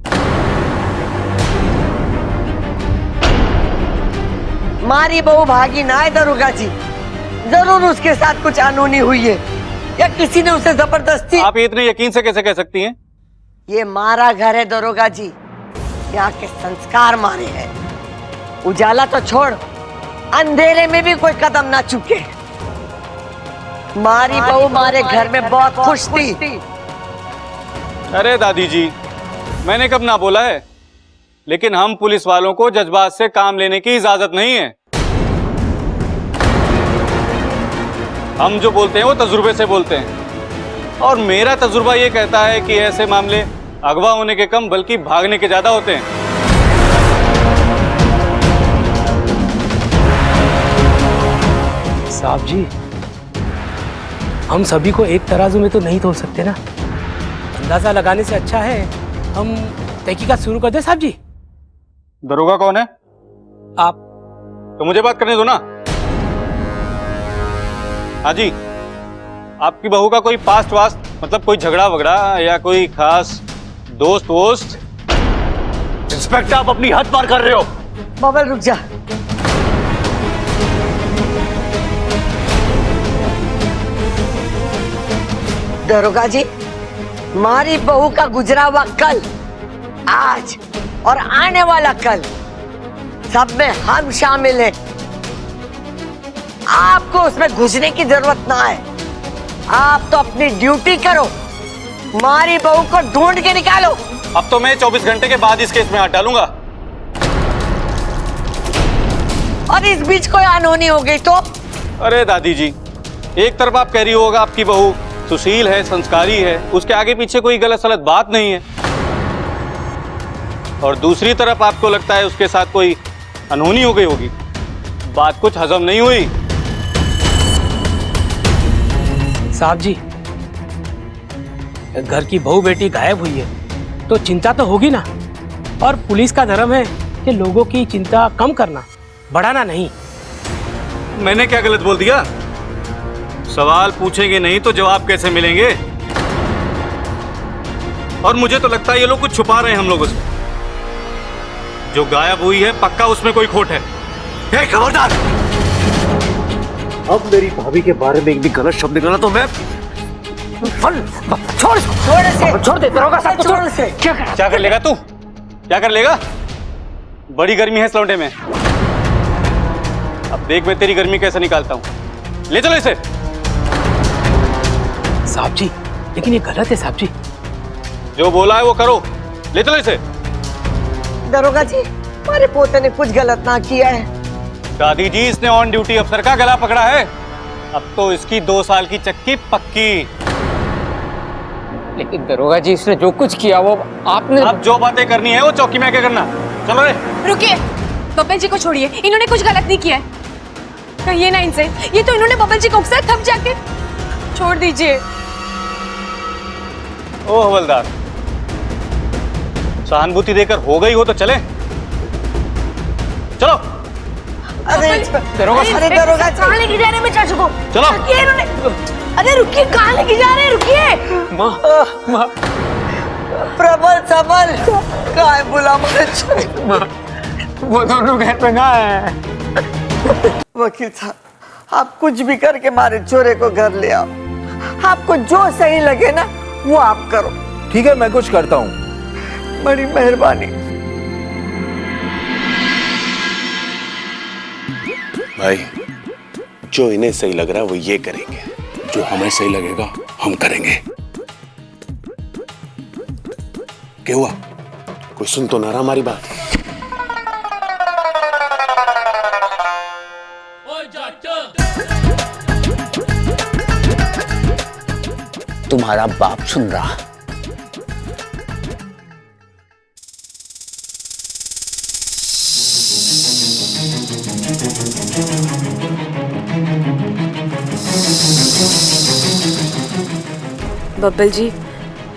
मारी बहू भागी ना है दरोगा जी, जरूर उसके साथ कुछ अनहोनी हुई है, या किसी ने उसे जबरदस्ती। आप इतने यकीन से कैसे कह सकती हैं? ये मारा घर है दरोगा जी, यहाँ के संस्कार मारे हैं। उजाला तो छोड़, अंधेरे में भी कोई कदम ना चुके। मारी बहू मारे घर में बहुत खुश थी। अरे दादी जी, मैंने कब ना बोला है, लेकिन हम पुलिस वालों को जज्बात से काम लेने की इजाजत नहीं है। हम जो बोलते हैं वो तजुर्बे से बोलते हैं, और मेरा तजुर्बा ये कहता है कि ऐसे मामले अगवा होने के कम बल्कि भागने के ज्यादा होते हैं। साहब जी, हम सभी को एक तराजू में तो नहीं तोल सकते ना। अंदाजा लगाने से अच्छा है हम तहकीकात शुरू कर दें। साहब जी, दरोगा कौन है? आप। तो मुझे बात करने दो ना। हाँ जी, आपकी बहू का कोई पास्ट वास्ट, मतलब कोई झगड़ा वगड़ा या कोई खास दोस्त वोस्त? इंस्पेक्टर, आप अपनी हद पार कर रहे हो। बबल रुक जा। दरोगा जी, मारी बहू का गुजरा हुआ कल, आज और आने वाला कल, सब में हम शामिल हैं। आपको उसमें घुसने की जरूरत ना है। आप तो अपनी ड्यूटी करो, मारी बहू को ढूंढ के निकालो। अब तो मैं 24 घंटे के बाद इस केस में हाथ डालूंगा। और इस बीच कोई अनहोनी हो गई तो? अरे दादी जी, एक तरफ आप कह रही होगा आपकी बहू सुशील है, संस्कारी है, उसके आगे पीछे कोई गलत सलत बात नहीं है, और दूसरी तरफ आपको लगता है उसके साथ कोई अनहोनी हो गई होगी। बात कुछ हजम नहीं हुई। साहब जी, घर की बहू बेटी गायब हुई है तो चिंता तो होगी ना, और पुलिस का धर्म है कि लोगों की चिंता कम करना, बढ़ाना नहीं। मैंने क्या गलत बोल दिया? सवाल पूछेंगे नहीं तो जवाब कैसे मिलेंगे? और मुझे तो लगता है ये लोग कुछ छुपा रहे हैं हम लोगों से। जो गायब हुई है पक्का उसमें कोई खोट है। खबरदार! अब मेरी भाभी के बारे में एक भी गलत शब्द निकला तो मैं छोड़ दे दरोगा साहब, छोड़ से। क्या कर लेगा तू? क्या कर लेगा? बड़ी गर्मी है इस लौंडे में। अब देख मैं तेरी गर्मी कैसे निकालता हूं। ले चलो इसे। साहब जी, लेकिन ये गलत है साहब जी। जो बोला है वो करो। ले चलो इसे। दरोगा जी, हमारे पोते ने कुछ गलत ना किया है। दादी जी, इसने ऑन ड्यूटी अफसर का गला पकड़ा है। अब तो इसकी 2 साल की चक्की पक्की। लेकिन दरोगा जी, इसने जो कुछ किया वो आपने। अब जो बातें करनी है वो चौकी में आके करना। चलो रे। रुकिए, बब्बल जी को छोड़िए, इन्होंने कुछ गलत नहीं किया है। कहिए ना इनसे, ये तो इन्होंने बब्बल जी को उकसाया, थम जाके छोड़ दीजिए। ओ हवलदार, सहानुभूति देकर हो गई हो तो चले। चलो। अरे अरे दरोगा जी, कहाँ लेके जा रहे हैं मैं चाचू को? चलो। रुकिए इन्होंने। अरे रुकिए, कहाँ लेके जा रहे हैं? रुकिए। माँ प्रबल सबल कहाँ है? बुला मुझे। वो दोनों घर पे ना है। वकील साहब, आप कुछ भी करके हमारे चोरे को घर ले आओ। आपको जो सही लगे ना वो आप करो। ठीक है, मैं कुछ करता हूँ। बड़ी मेहरबानी। भाई, जो इन्हें सही लग रहा है वो ये करेंगे, जो हमें सही लगेगा हम करेंगे। क्या हुआ? कोई सुन तो ना रहा हमारी बात? तुम्हारा बाप सुन रहा। बब्बल जी,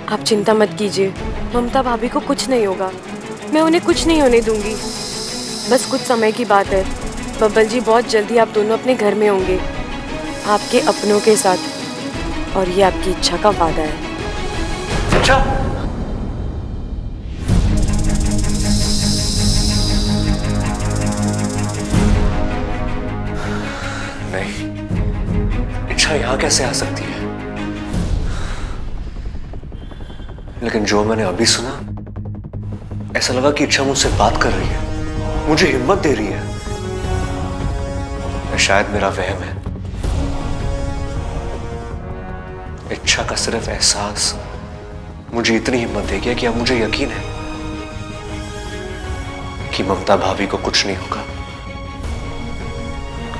आप चिंता मत कीजिए, ममता भाभी को कुछ नहीं होगा। मैं उन्हें कुछ नहीं होने दूंगी। बस कुछ समय की बात है। बब्बल जी, बहुत जल्दी आप दोनों अपने घर में होंगे, आपके अपनों के साथ, और ये आपकी इच्छा का वादा है। अच्छा, नहीं, इच्छा यहां कैसे आ सकती है? लेकिन जो मैंने अभी सुना, ऐसा लगा कि इच्छा मुझसे बात कर रही है, मुझे हिम्मत दे रही है। शायद मेरा वहम है। इच्छा का सिर्फ एहसास मुझे इतनी हिम्मत दे गया कि अब मुझे यकीन है कि ममता भाभी को कुछ नहीं होगा,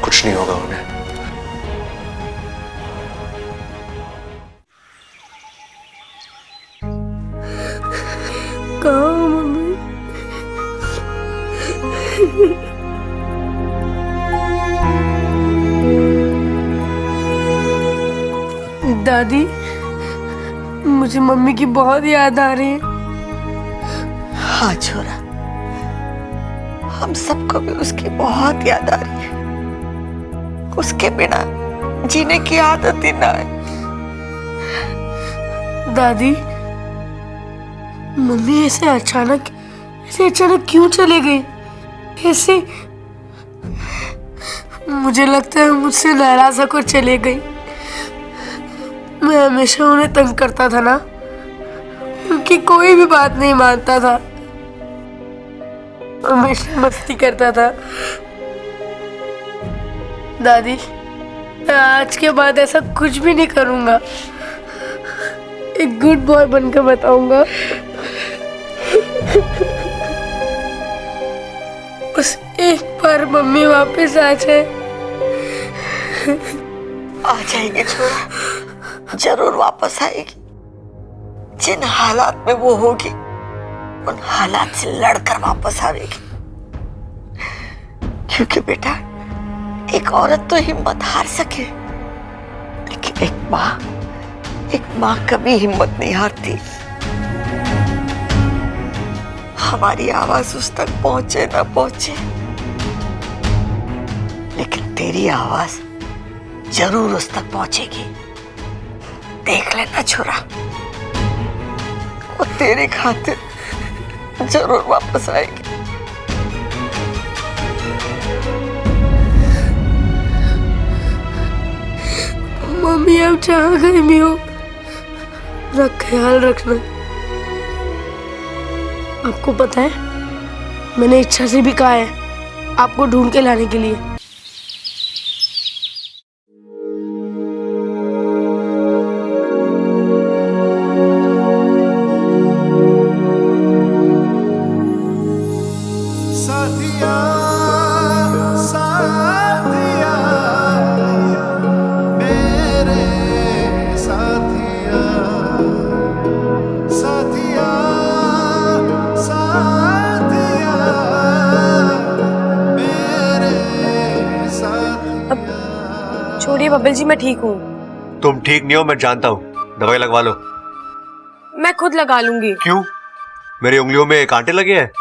कुछ नहीं होगा उन्हें। कहाँ मम्मी? दादी, मुझे मम्मी की बहुत याद आ रही है। हाँ छोरा, हम सबको भी उसकी बहुत याद आ रही है। उसके बिना जीने की आदत ही ना है। दादी, मम्मी ऐसे अचानक क्यों चले गई? ऐसे मुझे लगता है मुझसे नाराज होकर चले गई। मैं हमेशा उन्हें तंग करता था ना, उनकी कोई भी बात नहीं मानता था, हमेशा मस्ती करता था। दादी, मैं आज के बाद ऐसा कुछ भी नहीं करूंगा। एक गुड बॉय बनकर बताऊंगा। बस एक बार मम्मी वापस आ जाए। आ जाएंगे छोरा, जरूर वापस आएगी। जिन हालात में वो होगी, उन हालात से लड़कर वापस आएगी। क्योंकि बेटा, एक औरत तो हिम्मत हार सके, लेकिन एक माँ कभी हिम्मत नहीं हारती। हमारी आवाज उस तक पहुंचे ना पहुंचे, लेकिन तेरी आवाज जरूर उस तक पहुंचेगी। देख लेना छोरा, वो तेरे खातिर जरूर वापस आएगी। मम्मी, आप जहाँ कहीं भी हो, अपना ख्याल रखना। आपको पता है, मैंने इच्छा से भी कहा है आपको ढूंढ के लाने के लिए। साथिया साथिया मेरे साथिया साथिया साथिया मेरे साथिया। छोड़िए बब्बल जी, मैं ठीक हूँ। तुम ठीक नहीं हो, मैं जानता हूँ। दवाई लगवा लो। मैं खुद लगा लूंगी। क्यों? मेरी उंगलियों में कांटे लगे हैं?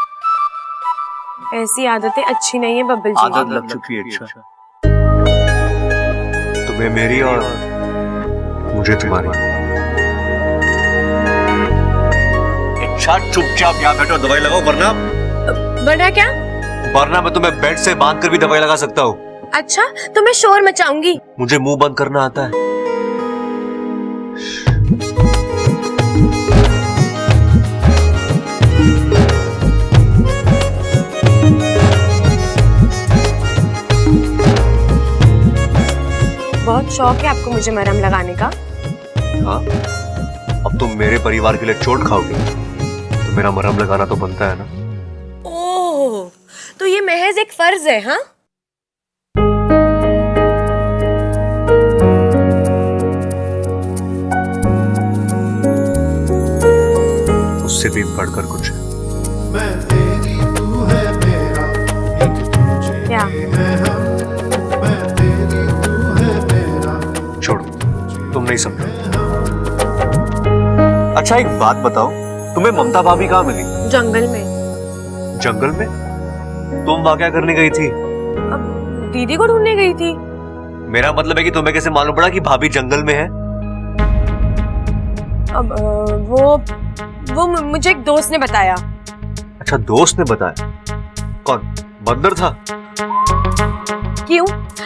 ऐसी आदतें अच्छी नहीं है बब्बल जी। आदत लग चुकी है इच्छा, तुम्हें मेरी और मुझे तुम्हारी। इच्छा चुपचाप यहाँ बैठो, दवाई लगाओ, वरना क्या? वरना मैं तुम्हें बेड से बांध कर भी दवाई लगा सकता हूँ। अच्छा तो मैं शोर मचाऊंगी। मुझे मुंह बंद करना आता है। बहुत शौक है आपको मुझे मरहम लगाने का। हाँ, अब तुम मेरे परिवार के लिए चोट खाओगे तो मेरा मरहम लगाना तो बनता है ना। ओह, तो ये महज एक फर्ज है। हाँ, उससे भी बढ़कर कुछ है। मैं तेरी तू है मेरा, एक दूजे क्या? है हम। मैं तेरी तू है मेरा। छोड़ो, तुम नहीं समझो। अच्छा एक बात बताओ, तुम्हें ममता भाभी कहाँ मिली? जंगल में। जंगल में? तुम वहां क्या करने गई थी? अब दीदी को ढूंढने गई थी। मेरा मतलब है कि तुम्हें कैसे मालूम पड़ा कि भाभी जंगल में है? अब वो मुझे एक दोस्त ने बताया। अच्छा, दोस्त ने बताया? कौन? बंदर था? क्यों,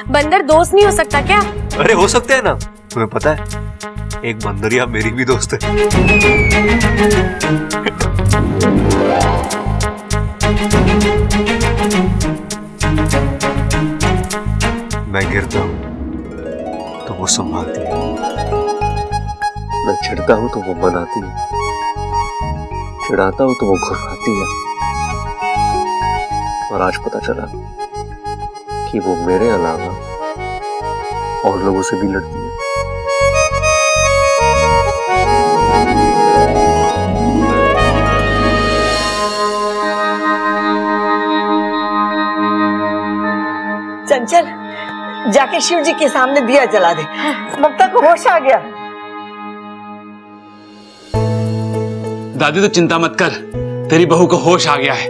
बंदर दोस्त नहीं हो सकता क्या? अरे हो सकते हैं ना, तुम्हें पता है एक बंदरिया मेरी भी दोस्त है। मैं गिरता हूं तो वो संभालती है, मैं चिढ़ता हूं तो वो मनाती है, चिढ़ाता हूं तो वो घुराती है। और आज पता चला कि वो मेरे अलावा और लोगों से भी लड़ती है। चंचल, जाके शिव जी के सामने दिया जला दे। ममता को होश आ गया। दादी तो चिंता मत कर, तेरी बहू को होश आ गया है।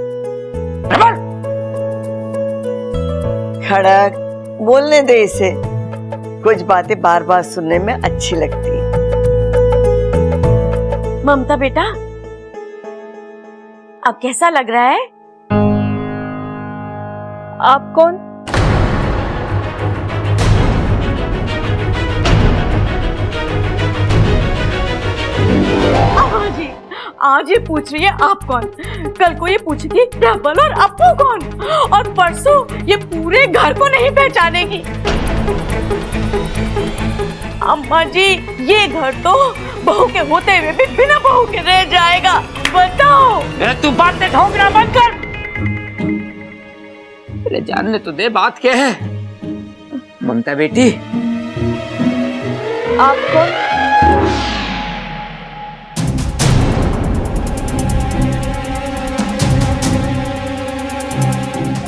खड़क, बोलने दे इसे। कुछ बातें बार बार सुनने में अच्छी लगती है। ममता बेटा, अब कैसा लग रहा है? आप कौन? आज ये पूछ रही है आप कौन, कल को ये पूछी थी प्रबल और अपू कौन, और परसों ये पूरे घर को नहीं पहचानेगी। अम्मा जी, ये घर तो बहू के होते हुए भी बिना बहू के रह जाएगा। बताओ। तू बात में ठोकना बंद कर। अरे जानने तो दे बात क्या है। ममता बेटी, आप कौन?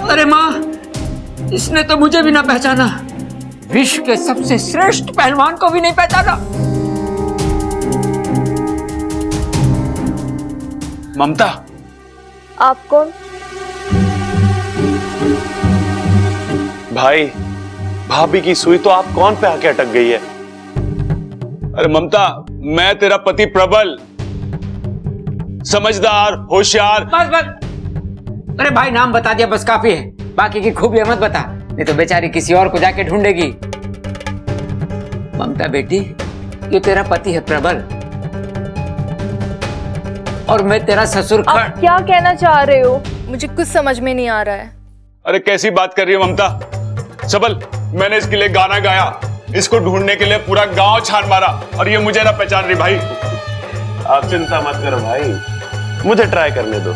अरे माँ, इसने तो मुझे भी ना पहचाना, विश्व के सबसे श्रेष्ठ पहलवान को भी नहीं पहचाना। ममता, आप कौन? भाई, भाभी की सुई तो आप कौन पे आके अटक गई है? अरे ममता, मैं तेरा पति प्रबल, समझदार, होशियार। बस बस, अरे भाई नाम बता दिया बस काफी है, बाकी की खूबियां मत बता, नहीं तो बेचारी किसी और को जाके ढूंढेगी। ममता बेटी, ये तेरा पति है प्रबल, और मैं तेरा ससुर। आप क्या कहना चाह रहे हो? मुझे कुछ समझ में नहीं आ रहा है। अरे कैसी बात कर रही हो ममता? सबल, मैंने इसके लिए गाना गाया, इसको ढूंढने के लिए पूरा गांव छान मारा, और ये मुझे ना पहचान रही। भाई आप चिंता मत करो भाई, मुझे ट्राई करने दो,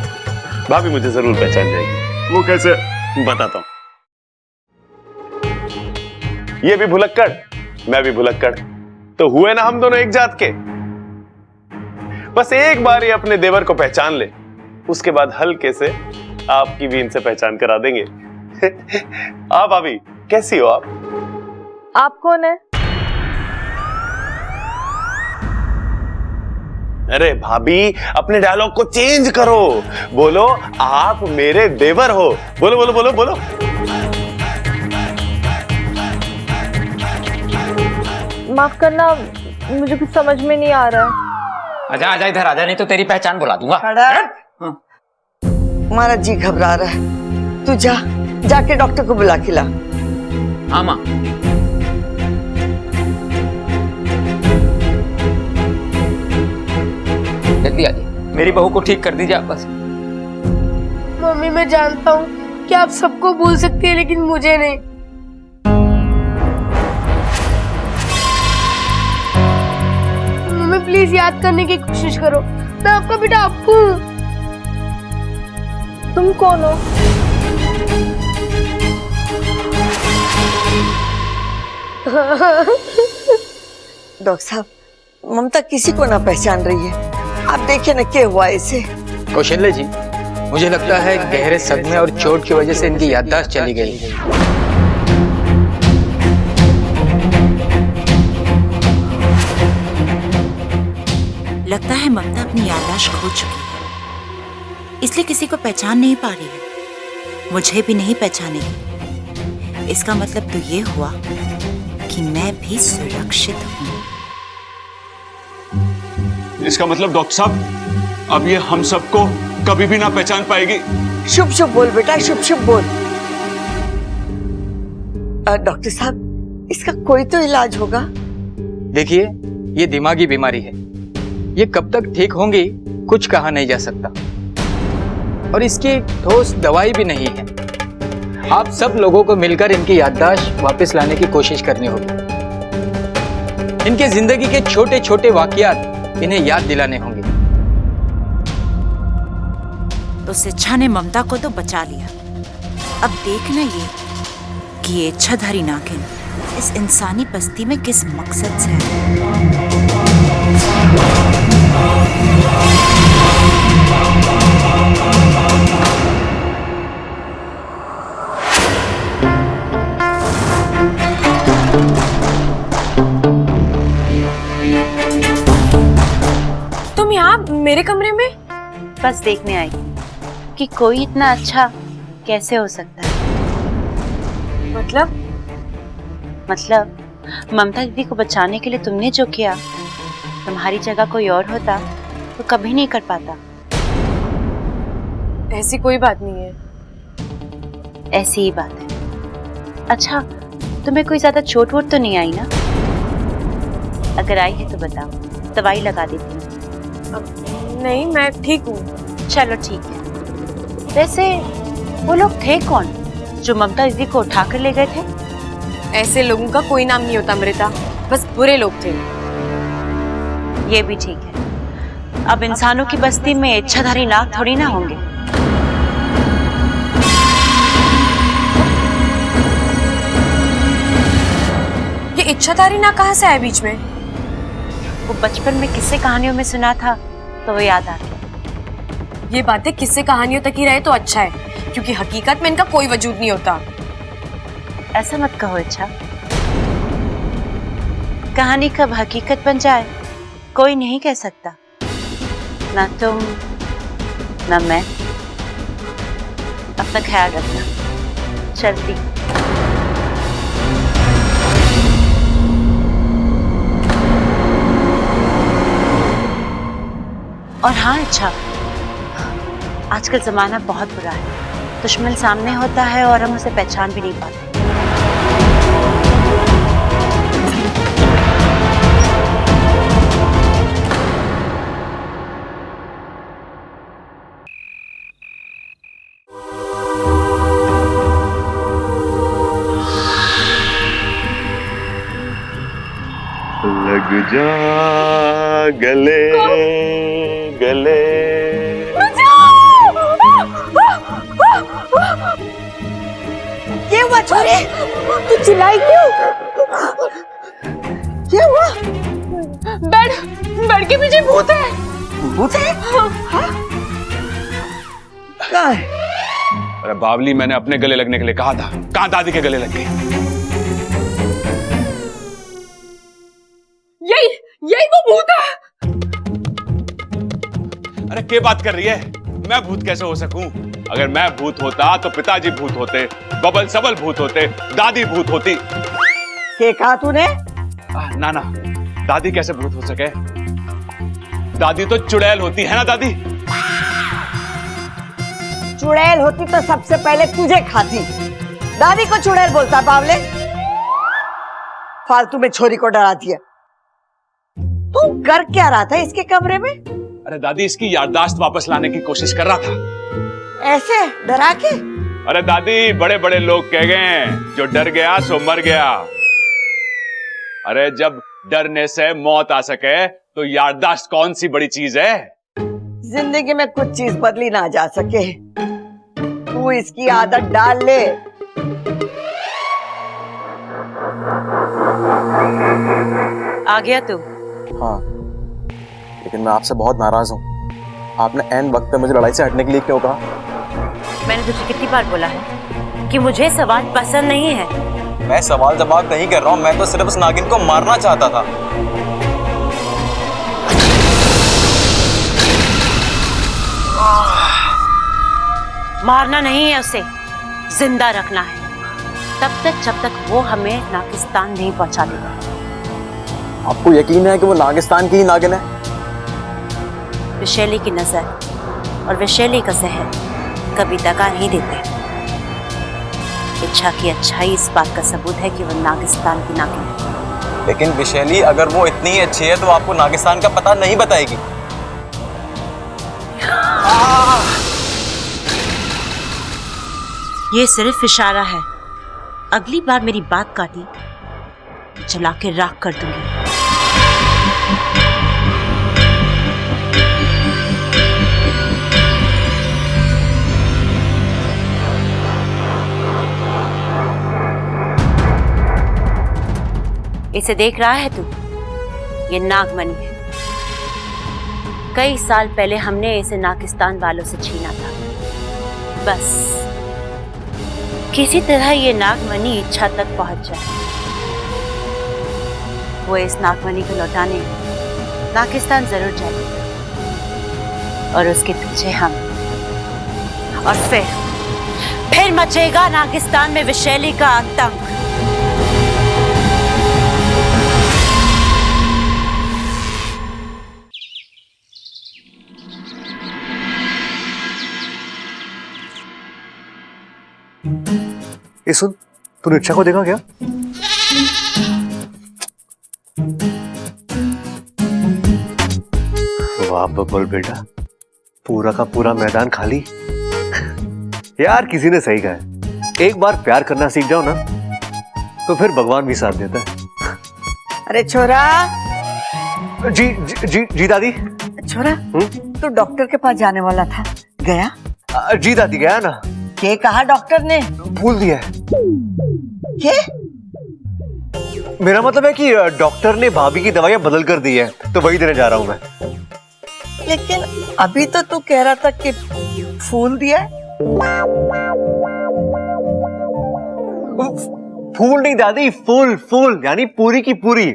भाभी मुझे जरूर पहचान जाएगी। वो कैसे? बताता हूं। ये भी भुलक्कड़, मैं भी भुलक्कड़, तो हुए ना हम दोनों एक जात के। बस एक बार ये अपने देवर को पहचान ले, उसके बाद हल्के से आपकी भी इनसे पहचान करा देंगे। आप भाभी कैसी हो आप? आप कौन है? अरे भाभी, अपने डायलॉग को चेंज करो, बोलो आप मेरे देवर हो। बोलो बोलो बोलो बोलो। माफ करना, मुझे कुछ समझ में नहीं आ रहा है। आजा आजा इधर आजा, नहीं तो तेरी पहचान बुला दूंगा। हमारा जी घबरा रहा है, तू जाके डॉक्टर को बुला के ला। हाँ माँ। जल्दी आइए, मेरी बहू को ठीक कर दीजिए आप बस। मम्मी, मैं जानता हूँ कि आप सबको भूल सकती है, लेकिन मुझे नहीं। मम्मी प्लीज याद करने की कोशिश करो, मैं आपका बेटा अप्पू हूँ। तुम कौन हो? डॉक्टर साहब, ममता किसी को ना पहचान रही है। आप देखिए ना क्या हुआ इसे। कौशल्य जी, मुझे लगता है गहरे सदमे और चोट की वजह से इनकी याददाश्त चली गई। लगता है ममता अपनी याददाश्त खो चुकी है, इसलिए किसी को पहचान नहीं पा रही है। मुझे भी नहीं पहचानेगी। इसका मतलब तो ये हुआ कि मैं भी सुरक्षित हूँ। इसका मतलब डॉक्टर साहब, अब ये हम सबको कभी भी ना पहचान पाएगी। शुभ शुभ बोल बेटा, शुभ शुभ बोल। डॉक्टर साहब, इसका कोई तो इलाज होगा। देखिए, ये दिमागी बीमारी है, ये कब तक ठीक होंगी कुछ कहा नहीं जा सकता, और इसकी ठोस दवाई भी नहीं है। आप सब लोगों को मिलकर इनकी याददाश्त वापस लाने की कोशिश करनी होगी। इनके जिंदगी के छोटे छोटे वाकयात इन्हें याद दिलाने होंगे। उस इच्छा ने ममता को तो बचा लिया। अब देखना ये कि ये इच्छाधारी नागिन इस इंसानी बस्ती में किस मकसद से है। तुम यहाँ मेरे कमरे में? बस देखने आई कि कोई इतना अच्छा कैसे हो सकता है। मतलब ममता दीदी को बचाने के लिए तुमने जो किया, तुम्हारी जगह कोई और होता तो कभी नहीं कर पाता। ऐसी कोई बात नहीं है। ऐसी ही बात है। अच्छा, तुम्हें कोई ज्यादा चोट वोट तो नहीं आई ना? अगर आई है तो बताओ, दवाई लगा देती हूँ। नहीं, मैं ठीक हूँ। चलो ठीक है। वैसे वो लोग थे कौन जो ममता दीदी को उठा कर ले गए थे? ऐसे लोगों का कोई नाम नहीं होता अमृता, बस बुरे लोग थे। ये भी ठीक है। अब इंसानों की बस्ती में इच्छाधारी नाग थोड़ी ना होंगे। ये इच्छाधारी नाग कहाँ से आया बीच में? वो बचपन में किस्से कहानियों में सुना था तो वो याद आ गया। ये बातें किस्से कहानियों तक ही रहे तो अच्छा है, क्योंकि हकीकत में इनका कोई वजूद नहीं होता। ऐसा मत कहो इच्छा। कहानी कब हकीकत बन जाए कोई नहीं कह सकता, ना तुम ना मैं। अपना ख्याल रखना। चलती। और हाँ अच्छा, आजकल जमाना बहुत बुरा है। दुश्मन सामने होता है और हम उसे पहचान भी नहीं पाते। लग जा गले गले। क्या हुआ छोरे? तू चिल्लाई क्यों? क्या हुआ? बेड के पीछे भूत है। भूत है? हाँ? कहाँ है? अरे बावली, मैंने अपने गले लगने के लिए कहा था, कहाँ दादी के गले लग गई? यही वो भूत है। अरे क्या बात कर रही है? मैं भूत कैसे हो सकूं? अगर मैं भूत होता तो पिताजी भूत होते, बबल सबल भूत होते, दादी भूत होती। क्या कहा तूने? ना ना, दादी कैसे भूत हो सके? दादी तो चुड़ैल होती है ना दादी? चुड़ैल होती तो सबसे पहले तुझे खाती। दादी को चुड़ैल बोलता बावले? फालतू में छोरी को डरा दिया। तू कर क्या रहा था इसके कमरे में? अरे दादी, इसकी याददाश्त वापस लाने की कोशिश कर रहा था। ऐसे डरा के? अरे दादी, बड़े बड़े लोग कह गए जो डर गया सो मर गया। अरे जब डरने से मौत आ सके तो याददाश्त कौन सी बड़ी चीज है? जिंदगी में कुछ चीज बदली ना जा सके। तू इसकी आदत डाल ले। आ गया तू? हाँ, लेकिन मैं आपसे बहुत नाराज हूँ। आपने एन वक्त पे मुझे लड़ाई से हटने के लिए क्यों कहा? मैंने तुझे कितनी बार बोला है कि मुझे सवाल पसंद नहीं है। मैं सवाल जवाब नहीं कर रहा हूँ, मैं तो सिर्फ उस नागिन को मारना चाहता था। मारना नहीं है, उसे जिंदा रखना है, तब तक जब तक वो हमें नागिस्तान नहीं पहुंचा देगा। आपको यकीन है कि वो नागिस्तान की ही नागिन है? विशैली की नजर और विशैली का जहर कभी दगा नहीं देते। इच्छा की अच्छाई इस बात का सबूत है कि वो नागिस्तान की नागिन है। लेकिन विशैली अगर वो इतनी ही अच्छी है तो आपको नागिस्तान का पता नहीं बताएगी। ये सिर्फ इशारा है। अगली बार मेरी बात काटी जला के राख कर दूंगी। इसे देख रहा है तू? ये नागमणि है। कई साल पहले हमने इसे नागिस्तान वालों से छीना था। बस किसी तरह ये नागमणि इच्छा तक पहुंच जाए। वो इस नागमणि को लौटाने नागिस्तान जरूर जाएगा और उसके पीछे हम। और फिर मचेगा नागिस्तान में विशैली का आतंक। ये सुन, तूने इच्छा को देखा क्या? वाह बब्बल बेटा, पूरा का पूरा मैदान खाली। यार किसी ने सही कहा है, एक बार प्यार करना सीख जाओ ना तो फिर भगवान भी साथ देता है। अरे छोरा। जी जी जी, जी दादी। छोरा, तू डॉक्टर के पास जाने वाला था, गया? जी दादी गया ना। क्या कहा डॉक्टर ने? भूल दिया है। क्या? मेरा मतलब है कि डॉक्टर ने भाभी की दवाइयां बदल कर दी है, तो वही देने जा रहा हूं मैं। लेकिन अभी तो तू कह रहा था कि फूल दिया है। फूल नहीं दादी, फूल फूल यानी पूरी की पूरी।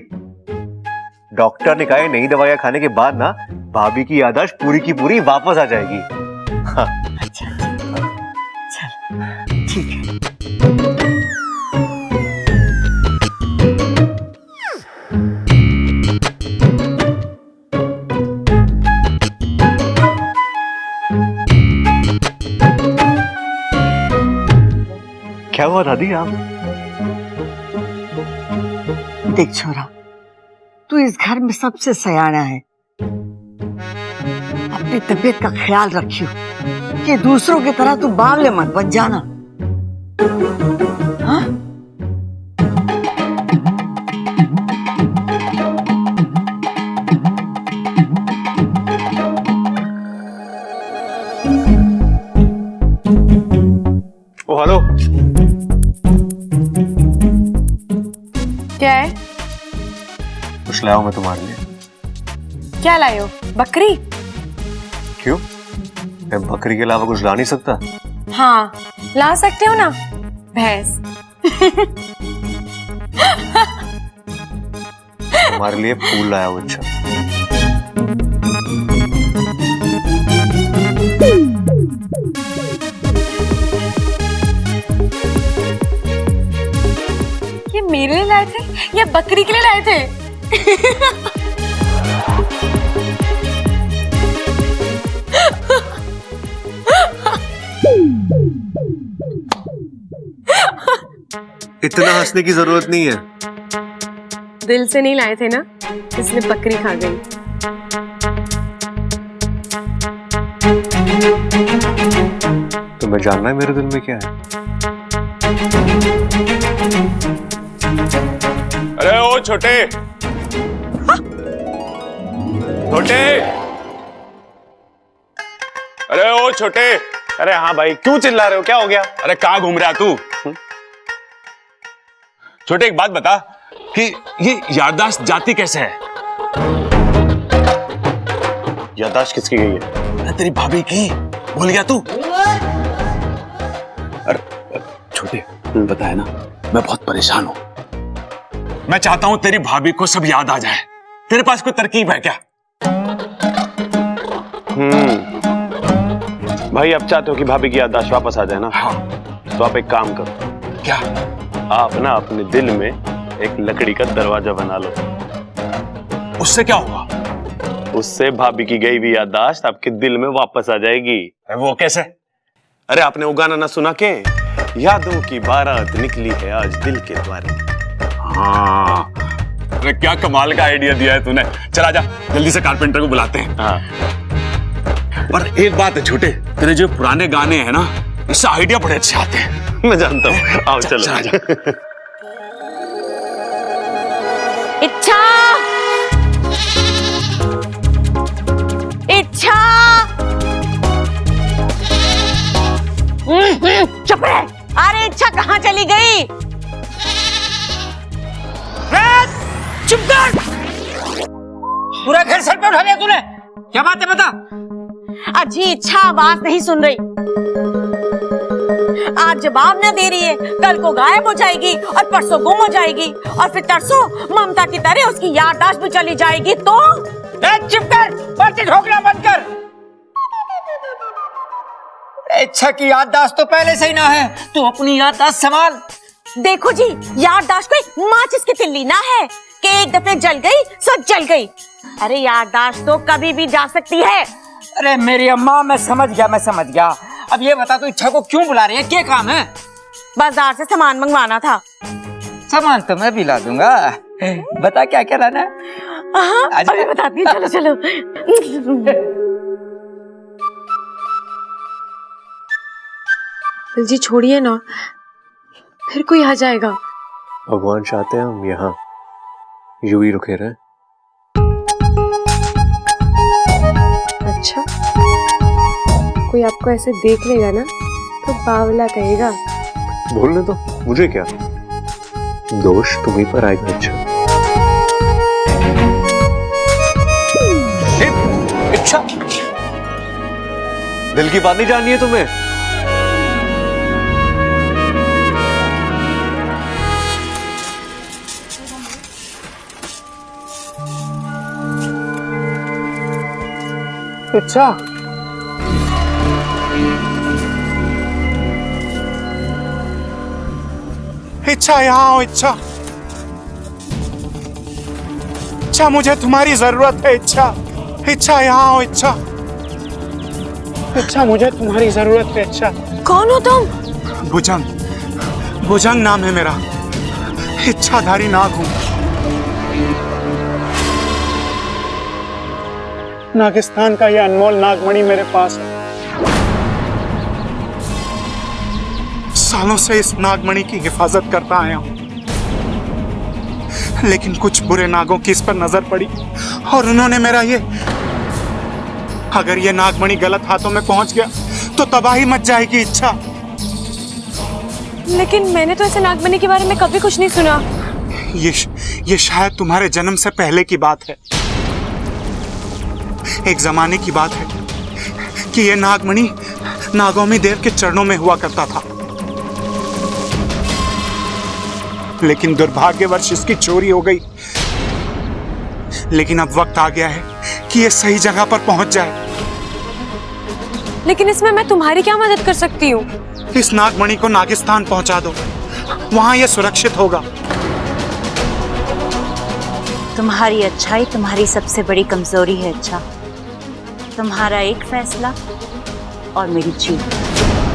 डॉक्टर ने कहा है नई दवाइयां खाने के बाद ना भाभी की याददाश्त पूरी की पूरी वापस आ जाएगी। हाँ। अच्छा चल ठीक है। क्या हुआ दादी? आप देख छोरा, तू इस घर में सबसे सयाना है। अपनी तबीयत का ख्याल रखियो कि दूसरों की तरह तू बावले मत बन जाना। हाँ? ओ हेलो। क्या है? कुछ लाया हूं मैं तुम्हारे लिए। क्या लाए हो? बकरी? क्यों? मैं बकरी के अलावा कुछ ला नहीं सकता? हाँ, ला सकते हो ना, भैंस। तुम्हारे लिए फूल लाया हूं। अच्छा ये बकरी के लिए लाए थे। इतना हंसने की जरूरत नहीं है। दिल से नहीं लाए थे ना, इसलिए बकरी खा गई। तुम्हें जानना है मेरे दिल में क्या है? अरे ओ छोटे, छोटे, अरे ओ छोटे। अरे हाँ भाई, क्यों चिल्ला रहे हो, क्या हो गया? अरे कहाँ घूम रहा तू? छोटे एक बात बता कि ये याददाश्त जाती कैसे है? याददाश्त किसकी गई है? अरे तेरी भाभी की, भूल गया तू? अरे छोटे, पता है ना, मैं बहुत परेशान हूं। मैं चाहता हूं तेरी भाभी को सब याद आ जाए। तेरे पास कोई तरकीब है क्या? भाई आप चाहते हो कि भाभी की याददाश्त वापस आ जाए ना? हाँ। तो आप एक काम करो। क्या? आप ना अपने दिल में एक लकड़ी का दरवाजा बना लो। उससे क्या होगा? उससे भाभी की गई हुई याददाश्त आपके दिल में वापस आ जाएगी। वो कैसे? अरे आपने वो गाना ना सुना के, यादों की बारात निकली है आज दिल के द्वारे। हाँ, अरे क्या कमाल का आइडिया दिया है तूने। चल आजा, जल्दी से कारपेंटर को बुलाते हैं। हाँ। पर एक बात है छोटे, तेरे जो पुराने गाने हैं ना, इससे आइडिया बड़े अच्छे आते हैं। मैं जानता हूँ। आओ चलो। चल आजा। इच्छा, इच्छा, चुप रह। अरे इच्छा कहाँ चली गई? चुप कर। पूरा घर सर पे उठा लिया तूने। क्या बात है बता? अजी इच्छा आवाज नहीं सुन रही, आज जवाब न दे रही है, कल को गायब हो जाएगी और परसों गुम हो जाएगी और फिर तरसों ममता की तरह उसकी याददाश्त भी चली जाएगी। तो चुप कर, पर्ची ठोकना बंद कर। इच्छा की याददाश्त तो पहले से ही ना है, तू अपनी याददाश्त संभाल। देखो जी, याददाश्त कोई माचिस की तिल्ली ना है कि एक दफे जल गई सो जल गई। अरे याददाश्त तो कभी भी जा सकती है। अरे मेरी अम्मा, मैं समझ गया। अब ये बता, तू इच्छा को क्यों बुला रही है? क्या काम है? बाजार से सामान मंगवाना था। सामान तो मैं भी ला दूंगा। बता क्या क्या लाना है? अभी बताती हूँ, चलो चलो। जी छोड़िए ना, फिर कोई आ जाएगा। भगवान चाहते हैं हम यहाँ यूं ही रुके रहे। अच्छा, कोई आपको ऐसे देख लेगा ना तो बावला कहेगा। बोलने दो, मुझे क्या दोष तुम्हीं पर आएगा। अच्छा इच्छा, दिल की बात नहीं जाननी है तुम्हें? इच्छा, इच्छा यहाँ आओ। इच्छा, इच्छा मुझे तुम्हारी जरूरत है। इच्छा, इच्छा यहाँ आओ। इच्छा, इच्छा मुझे तुम्हारी जरूरत है। इच्छा। कौन हो तुम? भुजंग, भुजंग नाम है मेरा, इच्छाधारी नाग हूं। नागिस्तान का यह अनमोल नागमणि मेरे पास है। सालों से इस नागमणि की हिफाजत करता आया हूं, लेकिन कुछ बुरे नागों की इस पर नजर पड़ी और उन्होंने मेरा ये, अगर ये नागमणि गलत हाथों में पहुंच गया तो तबाही मच जाएगी। इच्छा, लेकिन मैंने तो ऐसे नागमणि के बारे में कभी कुछ नहीं सुना। ये शायद तुम्हारे जन्म से पहले की बात है। एक जमाने की बात है कि यह नागमणि नागौमी देव के चरणों में हुआ करता था, लेकिन दुर्भाग्यवश इसकी चोरी हो गई। लेकिन अब वक्त आ गया है कि यह सही जगह पर पहुंच जाए। लेकिन इसमें मैं तुम्हारी क्या मदद कर सकती हूँ? इस नागमणि को नागिस्तान पहुंचा दो, वहां यह सुरक्षित होगा। तुम्हारी अच्छाई तुम्हारी सबसे बड़ी कमजोरी है। अच्छा, तुम्हारा एक फैसला और मेरी जीत।